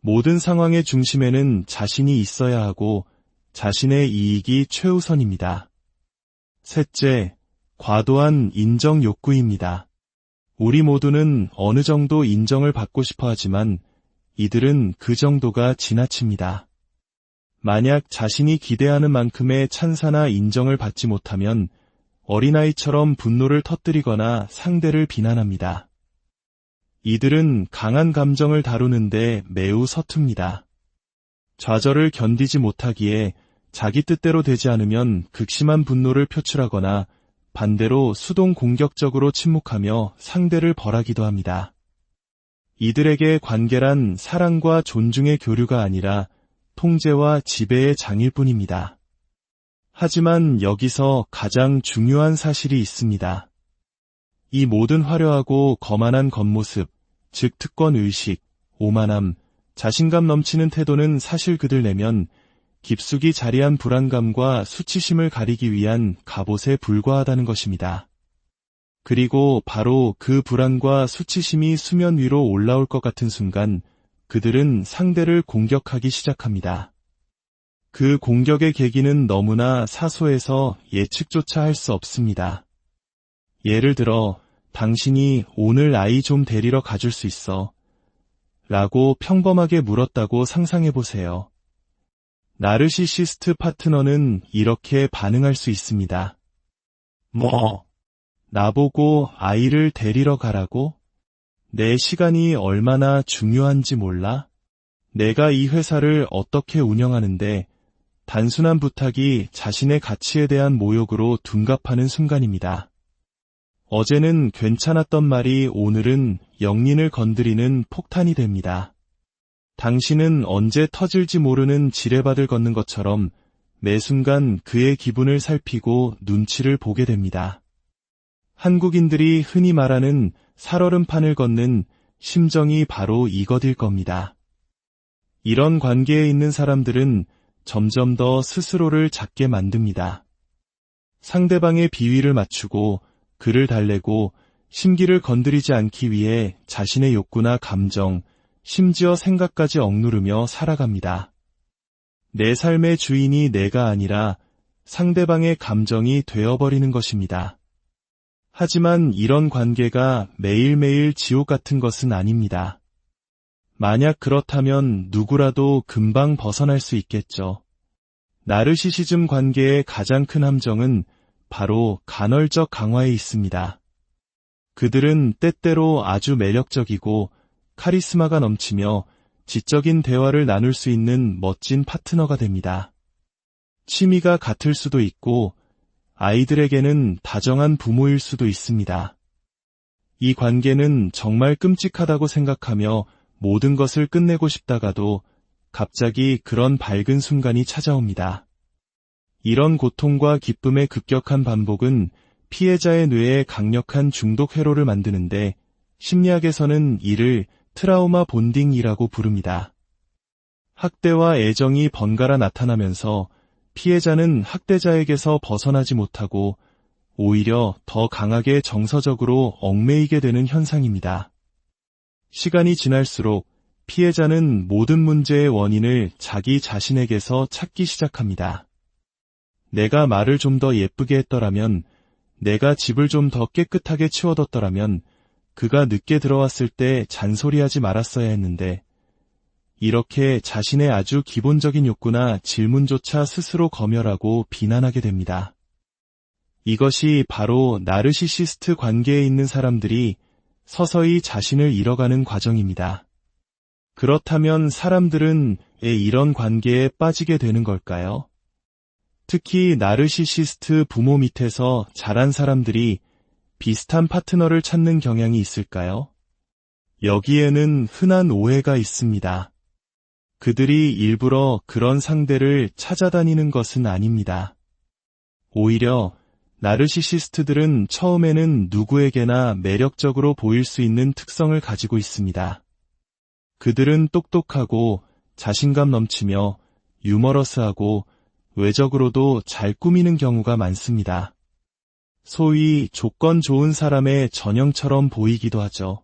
모든 상황의 중심에는 자신이 있어야 하고 자신의 이익이 최우선입니다. 셋째, 과도한 인정 욕구입니다. 우리 모두는 어느 정도 인정을 받고 싶어 하지만 이들은 그 정도가 지나칩니다. 만약 자신이 기대하는 만큼의 찬사나 인정을 받지 못하면 어린아이처럼 분노를 터뜨리거나 상대를 비난합니다. 이들은 강한 감정을 다루는데 매우 서툽니다. 좌절을 견디지 못하기에 자기 뜻대로 되지 않으면 극심한 분노를 표출하거나 반대로 수동 공격적으로 침묵하며 상대를 벌하기도 합니다. 이들에게 관계란 사랑과 존중의 교류가 아니라 통제와 지배의 장일 뿐입니다. 하지만 여기서 가장 중요한 사실이 있습니다. 이 모든 화려하고 거만한 겉모습, 즉 특권의식, 오만함, 자신감 넘치는 태도는 사실 그들 내면 깊숙이 자리한 불안감과 수치심을 가리기 위한 갑옷에 불과하다는 것입니다. 그리고 바로 그 불안과 수치심이 수면 위로 올라올 것 같은 순간 그들은 상대를 공격하기 시작합니다. 그 공격의 계기는 너무나 사소해서 예측조차 할 수 없습니다. 예를 들어 당신이 오늘 아이 좀 데리러 가줄 수 있어? 라고 평범하게 물었다고 상상해보세요. 나르시시스트 파트너는 이렇게 반응할 수 있습니다. 뭐? 나보고 아이를 데리러 가라고? 내 시간이 얼마나 중요한지 몰라? 내가 이 회사를 어떻게 운영하는데 단순한 부탁이 자신의 가치에 대한 모욕으로 둔갑하는 순간입니다. 어제는 괜찮았던 말이 오늘은 영린을 건드리는 폭탄이 됩니다. 당신은 언제 터질지 모르는 지뢰밭을 걷는 것처럼 매 순간 그의 기분을 살피고 눈치를 보게 됩니다. 한국인들이 흔히 말하는 살얼음판을 걷는 심정이 바로 이것일 겁니다. 이런 관계에 있는 사람들은 점점 더 스스로를 작게 만듭니다. 상대방의 비위를 맞추고 그를 달래고 심기를 건드리지 않기 위해 자신의 욕구나 감정, 심지어 생각까지 억누르며 살아갑니다. 내 삶의 주인이 내가 아니라 상대방의 감정이 되어버리는 것입니다. 하지만 이런 관계가 매일매일 지옥 같은 것은 아닙니다. 만약 그렇다면 누구라도 금방 벗어날 수 있겠죠. 나르시시즘 관계의 가장 큰 함정은 바로 간헐적 강화에 있습니다. 그들은 때때로 아주 매력적이고 카리스마가 넘치며 지적인 대화를 나눌 수 있는 멋진 파트너가 됩니다. 취미가 같을 수도 있고 아이들에게는 다정한 부모일 수도 있습니다. 이 관계는 정말 끔찍하다고 생각하며 모든 것을 끝내고 싶다가도 갑자기 그런 밝은 순간이 찾아옵니다. 이런 고통과 기쁨의 급격한 반복은 피해자의 뇌에 강력한 중독 회로를 만드는데 심리학에서는 이를 트라우마 본딩이라고 부릅니다. 학대와 애정이 번갈아 나타나면서 피해자는 학대자에게서 벗어나지 못하고 오히려 더 강하게 정서적으로 얽매이게 되는 현상입니다. 시간이 지날수록 피해자는 모든 문제의 원인을 자기 자신에게서 찾기 시작합니다. 내가 말을 좀 더 예쁘게 했더라면, 내가 집을 좀 더 깨끗하게 치워뒀더라면, 그가 늦게 들어왔을 때 잔소리하지 말았어야 했는데, 이렇게 자신의 아주 기본적인 욕구나 질문조차 스스로 검열하고 비난하게 됩니다. 이것이 바로 나르시시스트 관계에 있는 사람들이 서서히 자신을 잃어가는 과정입니다. 그렇다면 사람들은 왜 이런 관계에 빠지게 되는 걸까요? 특히 나르시시스트 부모 밑에서 자란 사람들이 비슷한 파트너를 찾는 경향이 있을까요? 여기에는 흔한 오해가 있습니다. 그들이 일부러 그런 상대를 찾아다니는 것은 아닙니다. 오히려 나르시시스트들은 처음에는 누구에게나 매력적으로 보일 수 있는 특성을 가지고 있습니다. 그들은 똑똑하고 자신감 넘치며 유머러스하고 외적으로도 잘 꾸미는 경우가 많습니다. 소위 조건 좋은 사람의 전형처럼 보이기도 하죠.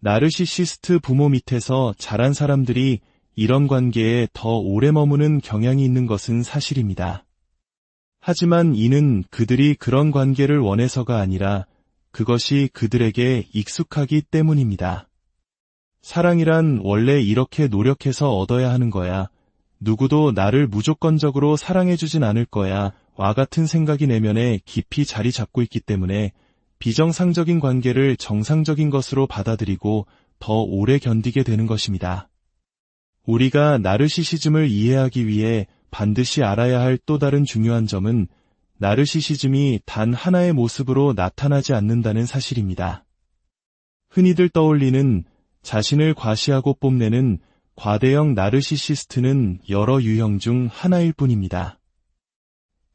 나르시시스트 부모 밑에서 자란 사람들이 이런 관계에 더 오래 머무는 경향이 있는 것은 사실입니다. 하지만 이는 그들이 그런 관계를 원해서가 아니라 그것이 그들에게 익숙하기 때문입니다. 사랑이란 원래 이렇게 노력해서 얻어야 하는 거야, 누구도 나를 무조건적으로 사랑해주진 않을 거야 와 같은 생각이 내면에 깊이 자리 잡고 있기 때문에 비정상적인 관계를 정상적인 것으로 받아들이고 더 오래 견디게 되는 것입니다. 우리가 나르시시즘을 이해하기 위해 반드시 알아야 할 또 다른 중요한 점은 나르시시즘이 단 하나의 모습으로 나타나지 않는다는 사실입니다. 흔히들 떠올리는 자신을 과시하고 뽐내는 과대형 나르시시스트는 여러 유형 중 하나일 뿐입니다.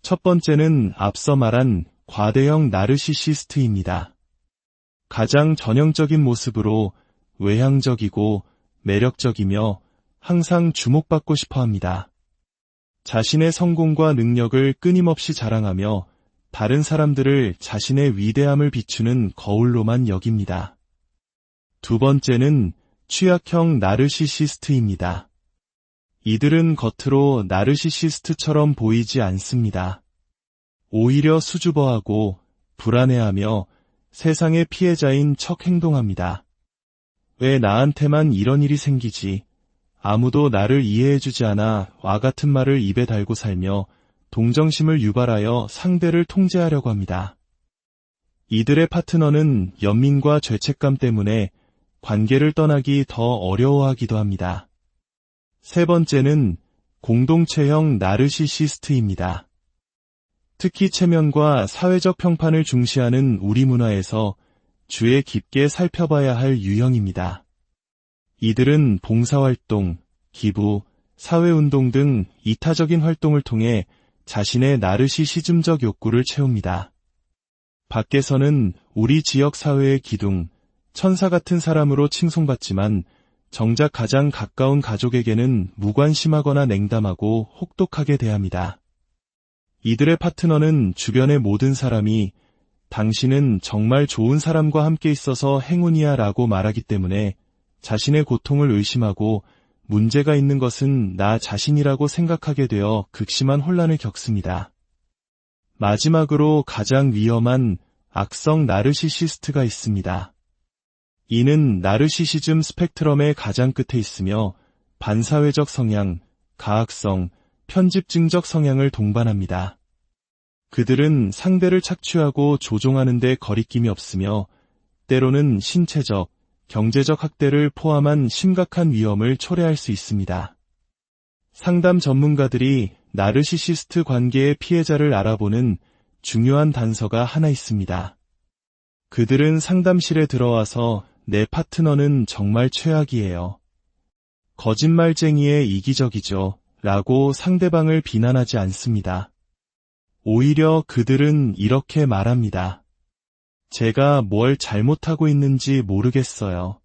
첫 번째는 앞서 말한 과대형 나르시시스트입니다. 가장 전형적인 모습으로 외향적이고 매력적이며 항상 주목받고 싶어 합니다. 자신의 성공과 능력을 끊임없이 자랑하며 다른 사람들을 자신의 위대함을 비추는 거울로만 여깁니다. 두 번째는 취약형 나르시시스트입니다. 이들은 겉으로 나르시시스트처럼 보이지 않습니다. 오히려 수줍어하고 불안해하며 세상의 피해자인 척 행동합니다. 왜 나한테만 이런 일이 생기지? 아무도 나를 이해해주지 않아 와 같은 말을 입에 달고 살며 동정심을 유발하여 상대를 통제하려고 합니다. 이들의 파트너는 연민과 죄책감 때문에 관계를 떠나기 더 어려워하기도 합니다. 세 번째는 공동체형 나르시시스트입니다. 특히 체면과 사회적 평판을 중시하는 우리 문화에서 주의 깊게 살펴봐야 할 유형입니다. 이들은 봉사활동, 기부, 사회운동 등 이타적인 활동을 통해 자신의 나르시시즘적 욕구를 채웁니다. 밖에서는 우리 지역 사회의 기둥, 천사 같은 사람으로 칭송받지만 정작 가장 가까운 가족에게는 무관심하거나 냉담하고 혹독하게 대합니다. 이들의 파트너는 주변의 모든 사람이 당신은 정말 좋은 사람과 함께 있어서 행운이야 라고 말하기 때문에 자신의 고통을 의심하고 문제가 있는 것은 나 자신이라고 생각하게 되어 극심한 혼란을 겪습니다. 마지막으로 가장 위험한 악성 나르시시스트가 있습니다. 이는 나르시시즘 스펙트럼의 가장 끝에 있으며 반사회적 성향, 가학성, 편집증적 성향을 동반합니다. 그들은 상대를 착취하고 조종하는 데 거리낌이 없으며 때로는 신체적, 경제적 학대를 포함한 심각한 위험을 초래할 수 있습니다. 상담 전문가들이 나르시시스트 관계의 피해자를 알아보는 중요한 단서가 하나 있습니다. 그들은 상담실에 들어와서 내 파트너는 정말 최악이에요. 거짓말쟁이에 이기적이죠. 라고 상대방을 비난하지 않습니다. 오히려 그들은 이렇게 말합니다. 제가 뭘 잘못하고 있는지 모르겠어요.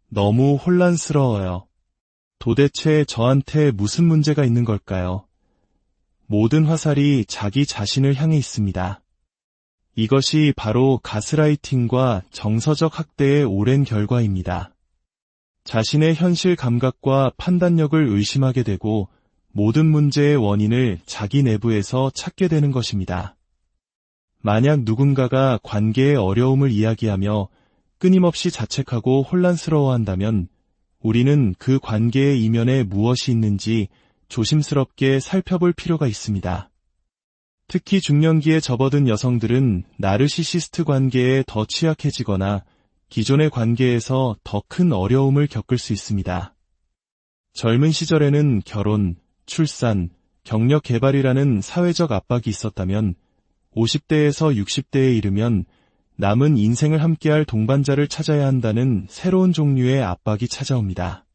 너무 혼란스러워요. 도대체 저한테 무슨 문제가 있는 걸까요? 모든 화살이 자기 자신을 향해 있습니다. 이것이 바로 가스라이팅과 정서적 학대의 오랜 결과입니다. 자신의 현실 감각과 판단력을 의심하게 되고 모든 문제의 원인을 자기 내부에서 찾게 되는 것입니다. 만약 누군가가 관계의 어려움을 이야기하며 끊임없이 자책하고 혼란스러워한다면 우리는 그 관계의 이면에 무엇이 있는지 조심스럽게 살펴볼 필요가 있습니다. 특히 중년기에 접어든 여성들은 나르시시스트 관계에 더 취약해지거나 기존의 관계에서 더 큰 어려움을 겪을 수 있습니다. 젊은 시절에는 결혼, 출산, 경력 개발이라는 사회적 압박이 있었다면 50대에서 60대에 이르면 남은 인생을 함께할 동반자를 찾아야 한다는 새로운 종류의 압박이 찾아옵니다.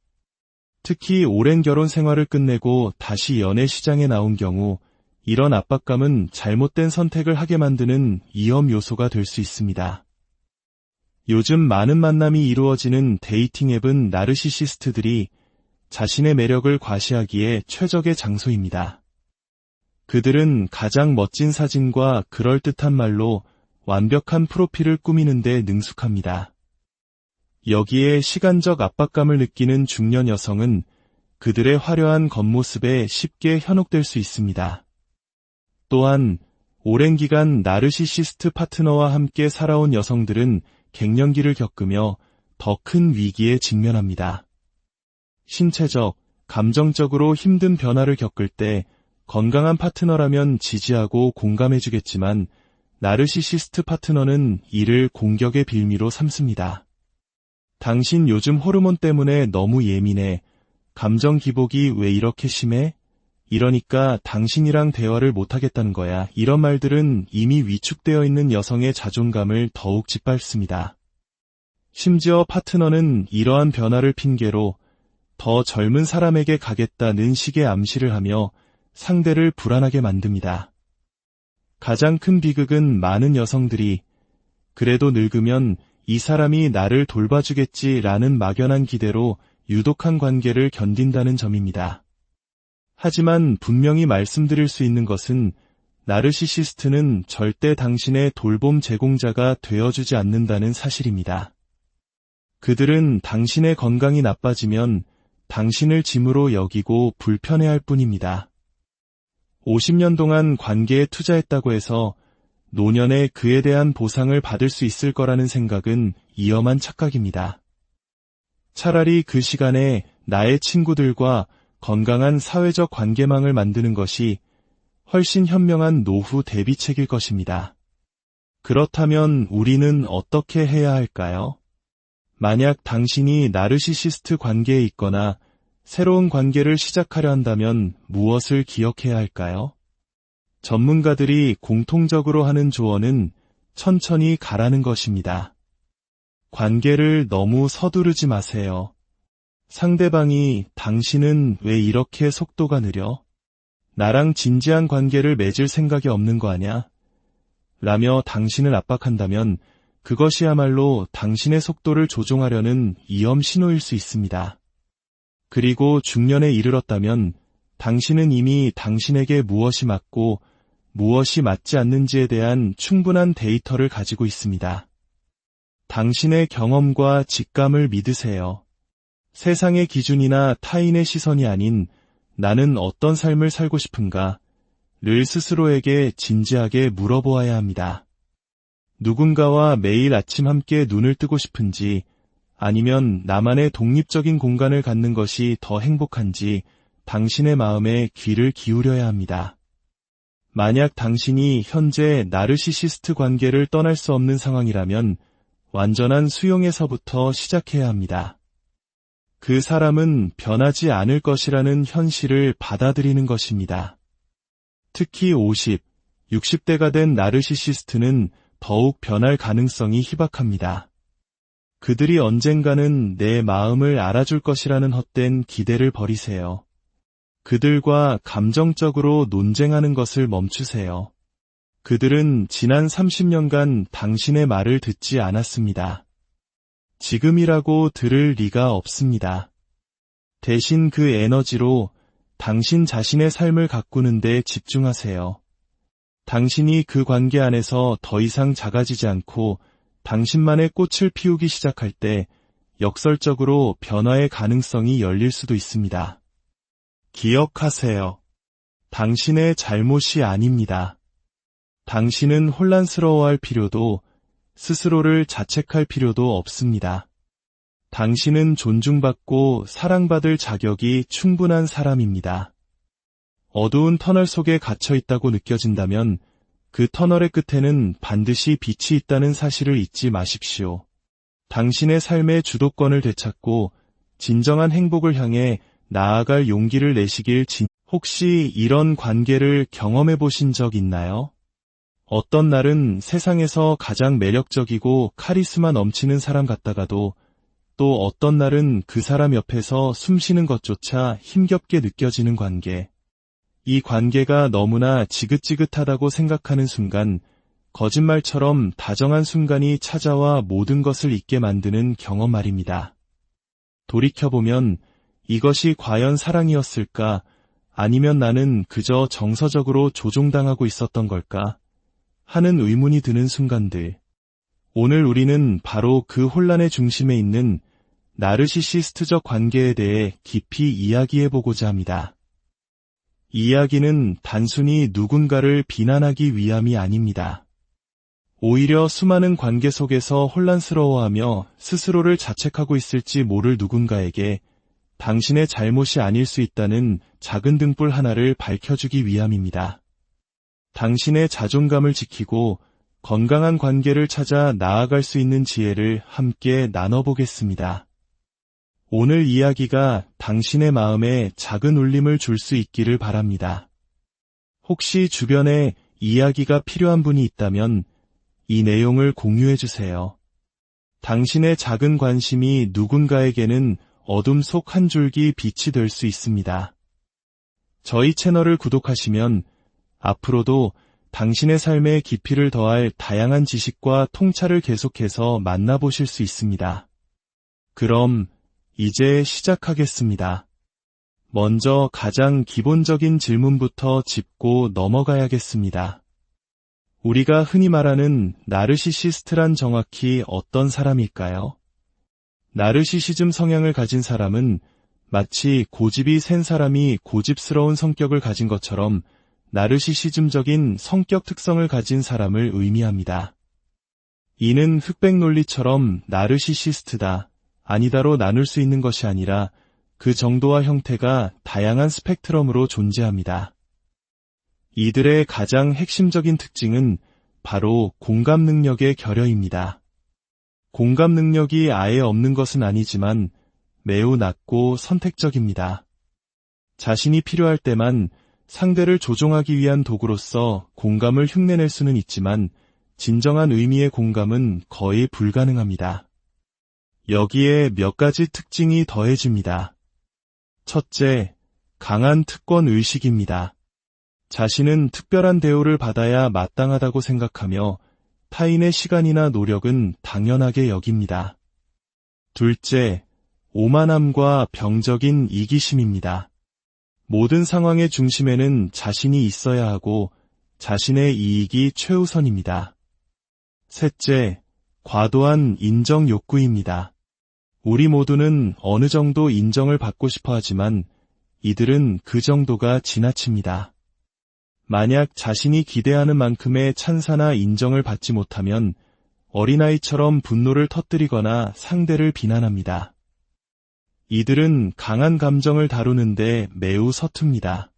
특히 오랜 결혼 생활을 끝내고 다시 연애 시장에 나온 경우 이런 압박감은 잘못된 선택을 하게 만드는 위험 요소가 될 수 있습니다. 요즘 많은 만남이 이루어지는 데이팅 앱은 나르시시스트들이 자신의 매력을 과시하기에 최적의 장소입니다. 그들은 가장 멋진 사진과 그럴듯한 말로 완벽한 프로필을 꾸미는 데 능숙합니다. 여기에 시간적 압박감을 느끼는 중년 여성은 그들의 화려한 겉모습에 쉽게 현혹될 수 있습니다. 또한 오랜 기간 나르시시스트 파트너와 함께 살아온 여성들은 갱년기를 겪으며 더 큰 위기에 직면합니다. 신체적, 감정적으로 힘든 변화를 겪을 때 건강한 파트너라면 지지하고 공감해주겠지만 나르시시스트 파트너는 이를 공격의 빌미로 삼습니다. 당신 요즘 호르몬 때문에 너무 예민해. 감정 기복이 왜 이렇게 심해? 이러니까 당신이랑 대화를 못하겠다는 거야. 이런 말들은 이미 위축되어 있는 여성의 자존감을 더욱 짓밟습니다. 심지어 파트너는 이러한 변화를 핑계로 더 젊은 사람에게 가겠다는 식의 암시를 하며 상대를 불안하게 만듭니다. 가장 큰 비극은 많은 여성들이 그래도 늙으면 이 사람이 나를 돌봐주겠지라는 막연한 기대로 유독한 관계를 견딘다는 점입니다. 하지만 분명히 말씀드릴 수 있는 것은 나르시시스트는 절대 당신의 돌봄 제공자가 되어주지 않는다는 사실입니다. 그들은 당신의 건강이 나빠지면 당신을 짐으로 여기고 불편해할 뿐입니다. 50년 동안 관계에 투자했다고 해서 노년에 그에 대한 보상을 받을 수 있을 거라는 생각은 위험한 착각입니다. 차라리 그 시간에 나의 친구들과 건강한 사회적 관계망을 만드는 것이 훨씬 현명한 노후 대비책일 것입니다. 그렇다면 우리는 어떻게 해야 할까요? 만약 당신이 나르시시스트 관계에 있거나 새로운 관계를 시작하려 한다면 무엇을 기억해야 할까요? 전문가들이 공통적으로 하는 조언은 천천히 가라는 것입니다. 관계를 너무 서두르지 마세요. 상대방이 당신은 왜 이렇게 속도가 느려? 나랑 진지한 관계를 맺을 생각이 없는 거 아냐? 라며 당신을 압박한다면 그것이야말로 당신의 속도를 조종하려는 위험 신호일 수 있습니다. 그리고 중년에 이르렀다면 당신은 이미 당신에게 무엇이 맞고 무엇이 맞지 않는지에 대한 충분한 데이터를 가지고 있습니다. 당신의 경험과 직감을 믿으세요. 세상의 기준이나 타인의 시선이 아닌 나는 어떤 삶을 살고 싶은가? 를 스스로에게 진지하게 물어보아야 합니다. 누군가와 매일 아침 함께 눈을 뜨고 싶은지 아니면 나만의 독립적인 공간을 갖는 것이 더 행복한지 당신의 마음에 귀를 기울여야 합니다. 만약 당신이 현재 나르시시스트 관계를 떠날 수 없는 상황이라면 완전한 수용에서부터 시작해야 합니다. 그 사람은 변하지 않을 것이라는 현실을 받아들이는 것입니다. 특히 50, 60대가 된 나르시시스트는 더욱 변할 가능성이 희박합니다. 그들이 언젠가는 내 마음을 알아줄 것이라는 헛된 기대를 버리세요. 그들과 감정적으로 논쟁하는 것을 멈추세요. 그들은 지난 30년간 당신의 말을 듣지 않았습니다. 지금이라고 들을 리가 없습니다. 대신 그 에너지로 당신 자신의 삶을 가꾸는 데 집중하세요. 당신이 그 관계 안에서 더 이상 작아지지 않고 당신만의 꽃을 피우기 시작할 때 역설적으로 변화의 가능성이 열릴 수도 있습니다. 기억하세요. 당신의 잘못이 아닙니다. 당신은 혼란스러워할 필요도 스스로를 자책할 필요도 없습니다. 당신은 존중받고 사랑받을 자격이 충분한 사람입니다. 어두운 터널 속에 갇혀 있다고 느껴진다면 그 터널의 끝에는 반드시 빛이 있다는 사실을 잊지 마십시오. 당신의 삶의 주도권을 되찾고 진정한 행복을 향해 나아갈 용기를 내시길 혹시 이런 관계를 경험해 보신 적 있나요? 어떤 날은 세상에서 가장 매력적이고 카리스마 넘치는 사람 같다가도 또 어떤 날은 그 사람 옆에서 숨쉬는 것조차 힘겹게 느껴지는 관계. 이 관계가 너무나 지긋지긋하다고 생각하는 순간 거짓말처럼 다정한 순간이 찾아와 모든 것을 잊게 만드는 경험 말입니다. 돌이켜보면 이것이 과연 사랑이었을까? 아니면 나는 그저 정서적으로 조종당하고 있었던 걸까? 하는 의문이 드는 순간들. 오늘 우리는 바로 그 혼란의 중심에 있는 나르시시스트적 관계에 대해 깊이 이야기해보고자 합니다. 이 이야기는 단순히 누군가를 비난하기 위함이 아닙니다. 오히려 수많은 관계 속에서 혼란스러워하며 스스로를 자책하고 있을지 모를 누군가에게 당신의 잘못이 아닐 수 있다는 작은 등불 하나를 밝혀주기 위함입니다. 당신의 자존감을 지키고 건강한 관계를 찾아 나아갈 수 있는 지혜를 함께 나눠보겠습니다. 오늘 이야기가 당신의 마음에 작은 울림을 줄 수 있기를 바랍니다. 혹시 주변에 이야기가 필요한 분이 있다면 이 내용을 공유해주세요. 당신의 작은 관심이 누군가에게는 어둠 속 한 줄기 빛이 될 수 있습니다. 저희 채널을 구독하시면 앞으로도 당신의 삶에 깊이를 더할 다양한 지식과 통찰을 계속해서 만나보실 수 있습니다. 그럼 이제 시작하겠습니다. 먼저 가장 기본적인 질문부터 짚고 넘어가야겠습니다. 우리가 흔히 말하는 나르시시스트란 정확히 어떤 사람일까요? 나르시시즘 성향을 가진 사람은 마치 고집이 센 사람이 고집스러운 성격을 가진 것처럼 나르시시즘적인 성격 특성을 가진 사람을 의미합니다. 이는 흑백 논리처럼 나르시시스트다, 아니다로 나눌 수 있는 것이 아니라 그 정도와 형태가 다양한 스펙트럼으로 존재합니다. 이들의 가장 핵심적인 특징은 바로 공감 능력의 결여입니다. 공감 능력이 아예 없는 것은 아니지만 매우 낮고 선택적입니다. 자신이 필요할 때만 상대를 조종하기 위한 도구로서 공감을 흉내낼 수는 있지만 진정한 의미의 공감은 거의 불가능합니다. 여기에 몇 가지 특징이 더해집니다. 첫째, 강한 특권 의식입니다. 자신은 특별한 대우를 받아야 마땅하다고 생각하며 타인의 시간이나 노력은 당연하게 여깁니다. 둘째, 오만함과 병적인 이기심입니다. 모든 상황의 중심에는 자신이 있어야 하고 자신의 이익이 최우선입니다. 셋째, 과도한 인정 욕구입니다. 우리 모두는 어느 정도 인정을 받고 싶어 하지만 이들은 그 정도가 지나칩니다. 만약 자신이 기대하는 만큼의 찬사나 인정을 받지 못하면 어린아이처럼 분노를 터뜨리거나 상대를 비난합니다. 이들은 강한 감정을 다루는데 매우 서툽니다.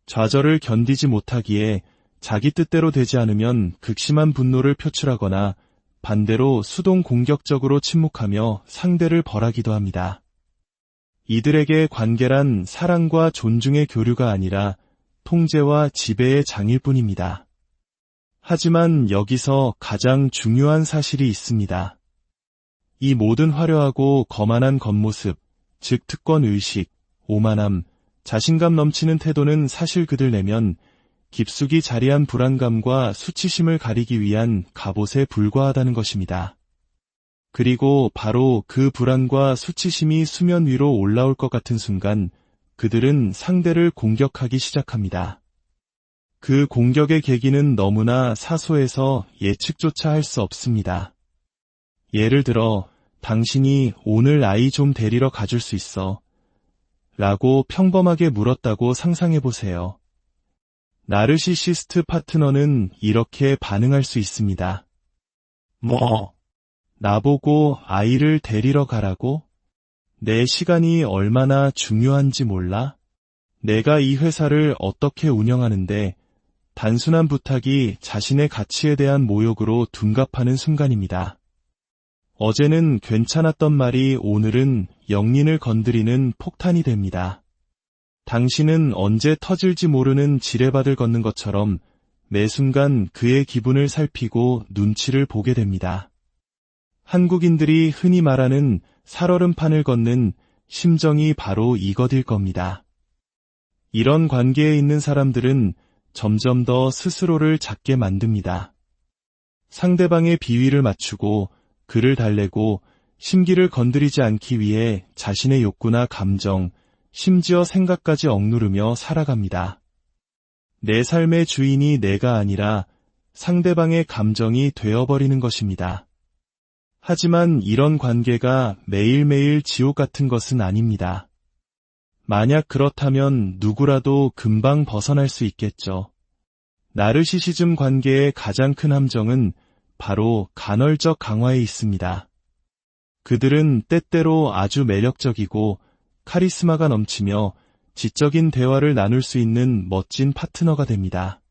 좌절을 견디지 못하기에 자기 뜻대로 되지 않으면 극심한 분노를 표출하거나 반대로 수동 공격적으로 침묵하며 상대를 벌하기도 합니다. 이들에게 관계란 사랑과 존중의 교류가 아니라 통제와 지배의 장일 뿐입니다. 하지만 여기서 가장 중요한 사실이 있습니다. 이 모든 화려하고 거만한 겉모습, 즉 특권의식, 오만함, 자신감 넘치는 태도는 사실 그들 내면 깊숙이 자리한 불안감과 수치심을 가리기 위한 갑옷에 불과하다는 것입니다. 그리고 바로 그 불안과 수치심이 수면 위로 올라올 것 같은 순간 그들은 상대를 공격하기 시작합니다. 그 공격의 계기는 너무나 사소해서 예측조차 할 수 없습니다. 예를 들어, 당신이 오늘 아이 좀 데리러 가줄 수 있어? 라고 평범하게 물었다고 상상해보세요. 나르시시스트 파트너는 이렇게 반응할 수 있습니다. 뭐? 나보고 아이를 데리러 가라고? 내 시간이 얼마나 중요한지 몰라? 내가 이 회사를 어떻게 운영하는데 단순한 부탁이 자신의 가치에 대한 모욕으로 둔갑하는 순간입니다. 어제는 괜찮았던 말이 오늘은 영린을 건드리는 폭탄이 됩니다. 당신은 언제 터질지 모르는 지뢰밭을 걷는 것처럼 매 순간 그의 기분을 살피고 눈치를 보게 됩니다. 한국인들이 흔히 말하는 살얼음판을 걷는 심정이 바로 이것일 겁니다. 이런 관계에 있는 사람들은 점점 더 스스로를 작게 만듭니다. 상대방의 비위를 맞추고 그를 달래고 심기를 건드리지 않기 위해 자신의 욕구나 감정, 심지어 생각까지 억누르며 살아갑니다. 내 삶의 주인이 내가 아니라 상대방의 감정이 되어버리는 것입니다. 하지만 이런 관계가 매일매일 지옥 같은 것은 아닙니다. 만약 그렇다면 누구라도 금방 벗어날 수 있겠죠. 나르시시즘 관계의 가장 큰 함정은 바로 간헐적 강화에 있습니다. 그들은 때때로 아주 매력적이고 카리스마가 넘치며 지적인 대화를 나눌 수 있는 멋진 파트너가 됩니다.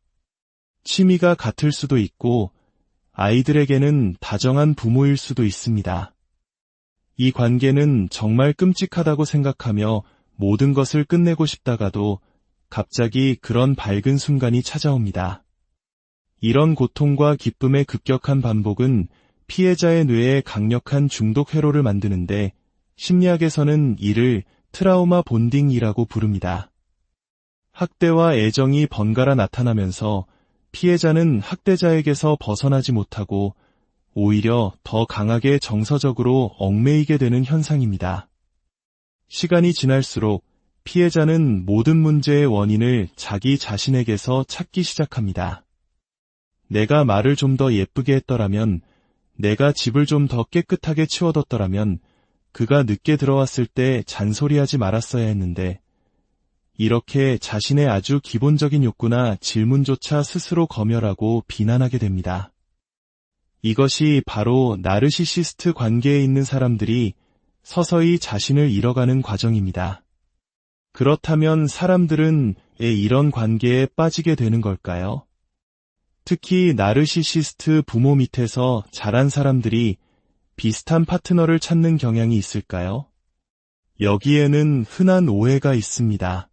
취미가 같을 수도 있고 아이들에게는 다정한 부모일 수도 있습니다. 이 관계는 정말 끔찍하다고 생각하며 모든 것을 끝내고 싶다가도 갑자기 그런 밝은 순간이 찾아옵니다. 이런 고통과 기쁨의 급격한 반복은 피해자의 뇌에 강력한 중독 회로를 만드는데 심리학에서는 이를 트라우마 본딩이라고 부릅니다. 학대와 애정이 번갈아 나타나면서 피해자는 학대자에게서 벗어나지 못하고 오히려 더 강하게 정서적으로 얽매이게 되는 현상입니다. 시간이 지날수록 피해자는 모든 문제의 원인을 자기 자신에게서 찾기 시작합니다. 내가 말을 좀 더 예쁘게 했더라면, 내가 집을 좀 더 깨끗하게 치워뒀더라면, 그가 늦게 들어왔을 때 잔소리하지 말았어야 했는데, 이렇게 자신의 아주 기본적인 욕구나 질문조차 스스로 검열하고 비난하게 됩니다. 이것이 바로 나르시시스트 관계에 있는 사람들이 서서히 자신을 잃어가는 과정입니다. 그렇다면 사람들은 왜 이런 관계에 빠지게 되는 걸까요? 특히 나르시시스트 부모 밑에서 자란 사람들이 비슷한 파트너를 찾는 경향이 있을까요? 여기에는 흔한 오해가 있습니다.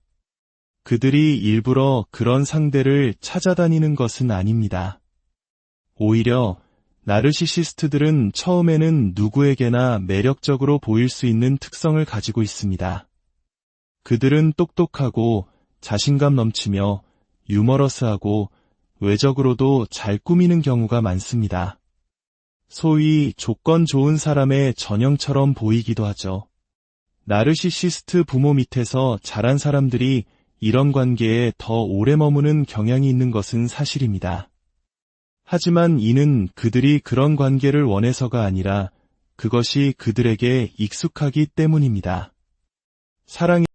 그들이 일부러 그런 상대를 찾아다니는 것은 아닙니다. 오히려 나르시시스트들은 처음에는 누구에게나 매력적으로 보일 수 있는 특성을 가지고 있습니다. 그들은 똑똑하고 자신감 넘치며 유머러스하고 외적으로도 잘 꾸미는 경우가 많습니다. 소위 조건 좋은 사람의 전형처럼 보이기도 하죠. 나르시시스트 부모 밑에서 자란 사람들이 이런 관계에 더 오래 머무는 경향이 있는 것은 사실입니다. 하지만 이는 그들이 그런 관계를 원해서가 아니라 그것이 그들에게 익숙하기 때문입니다. 사랑의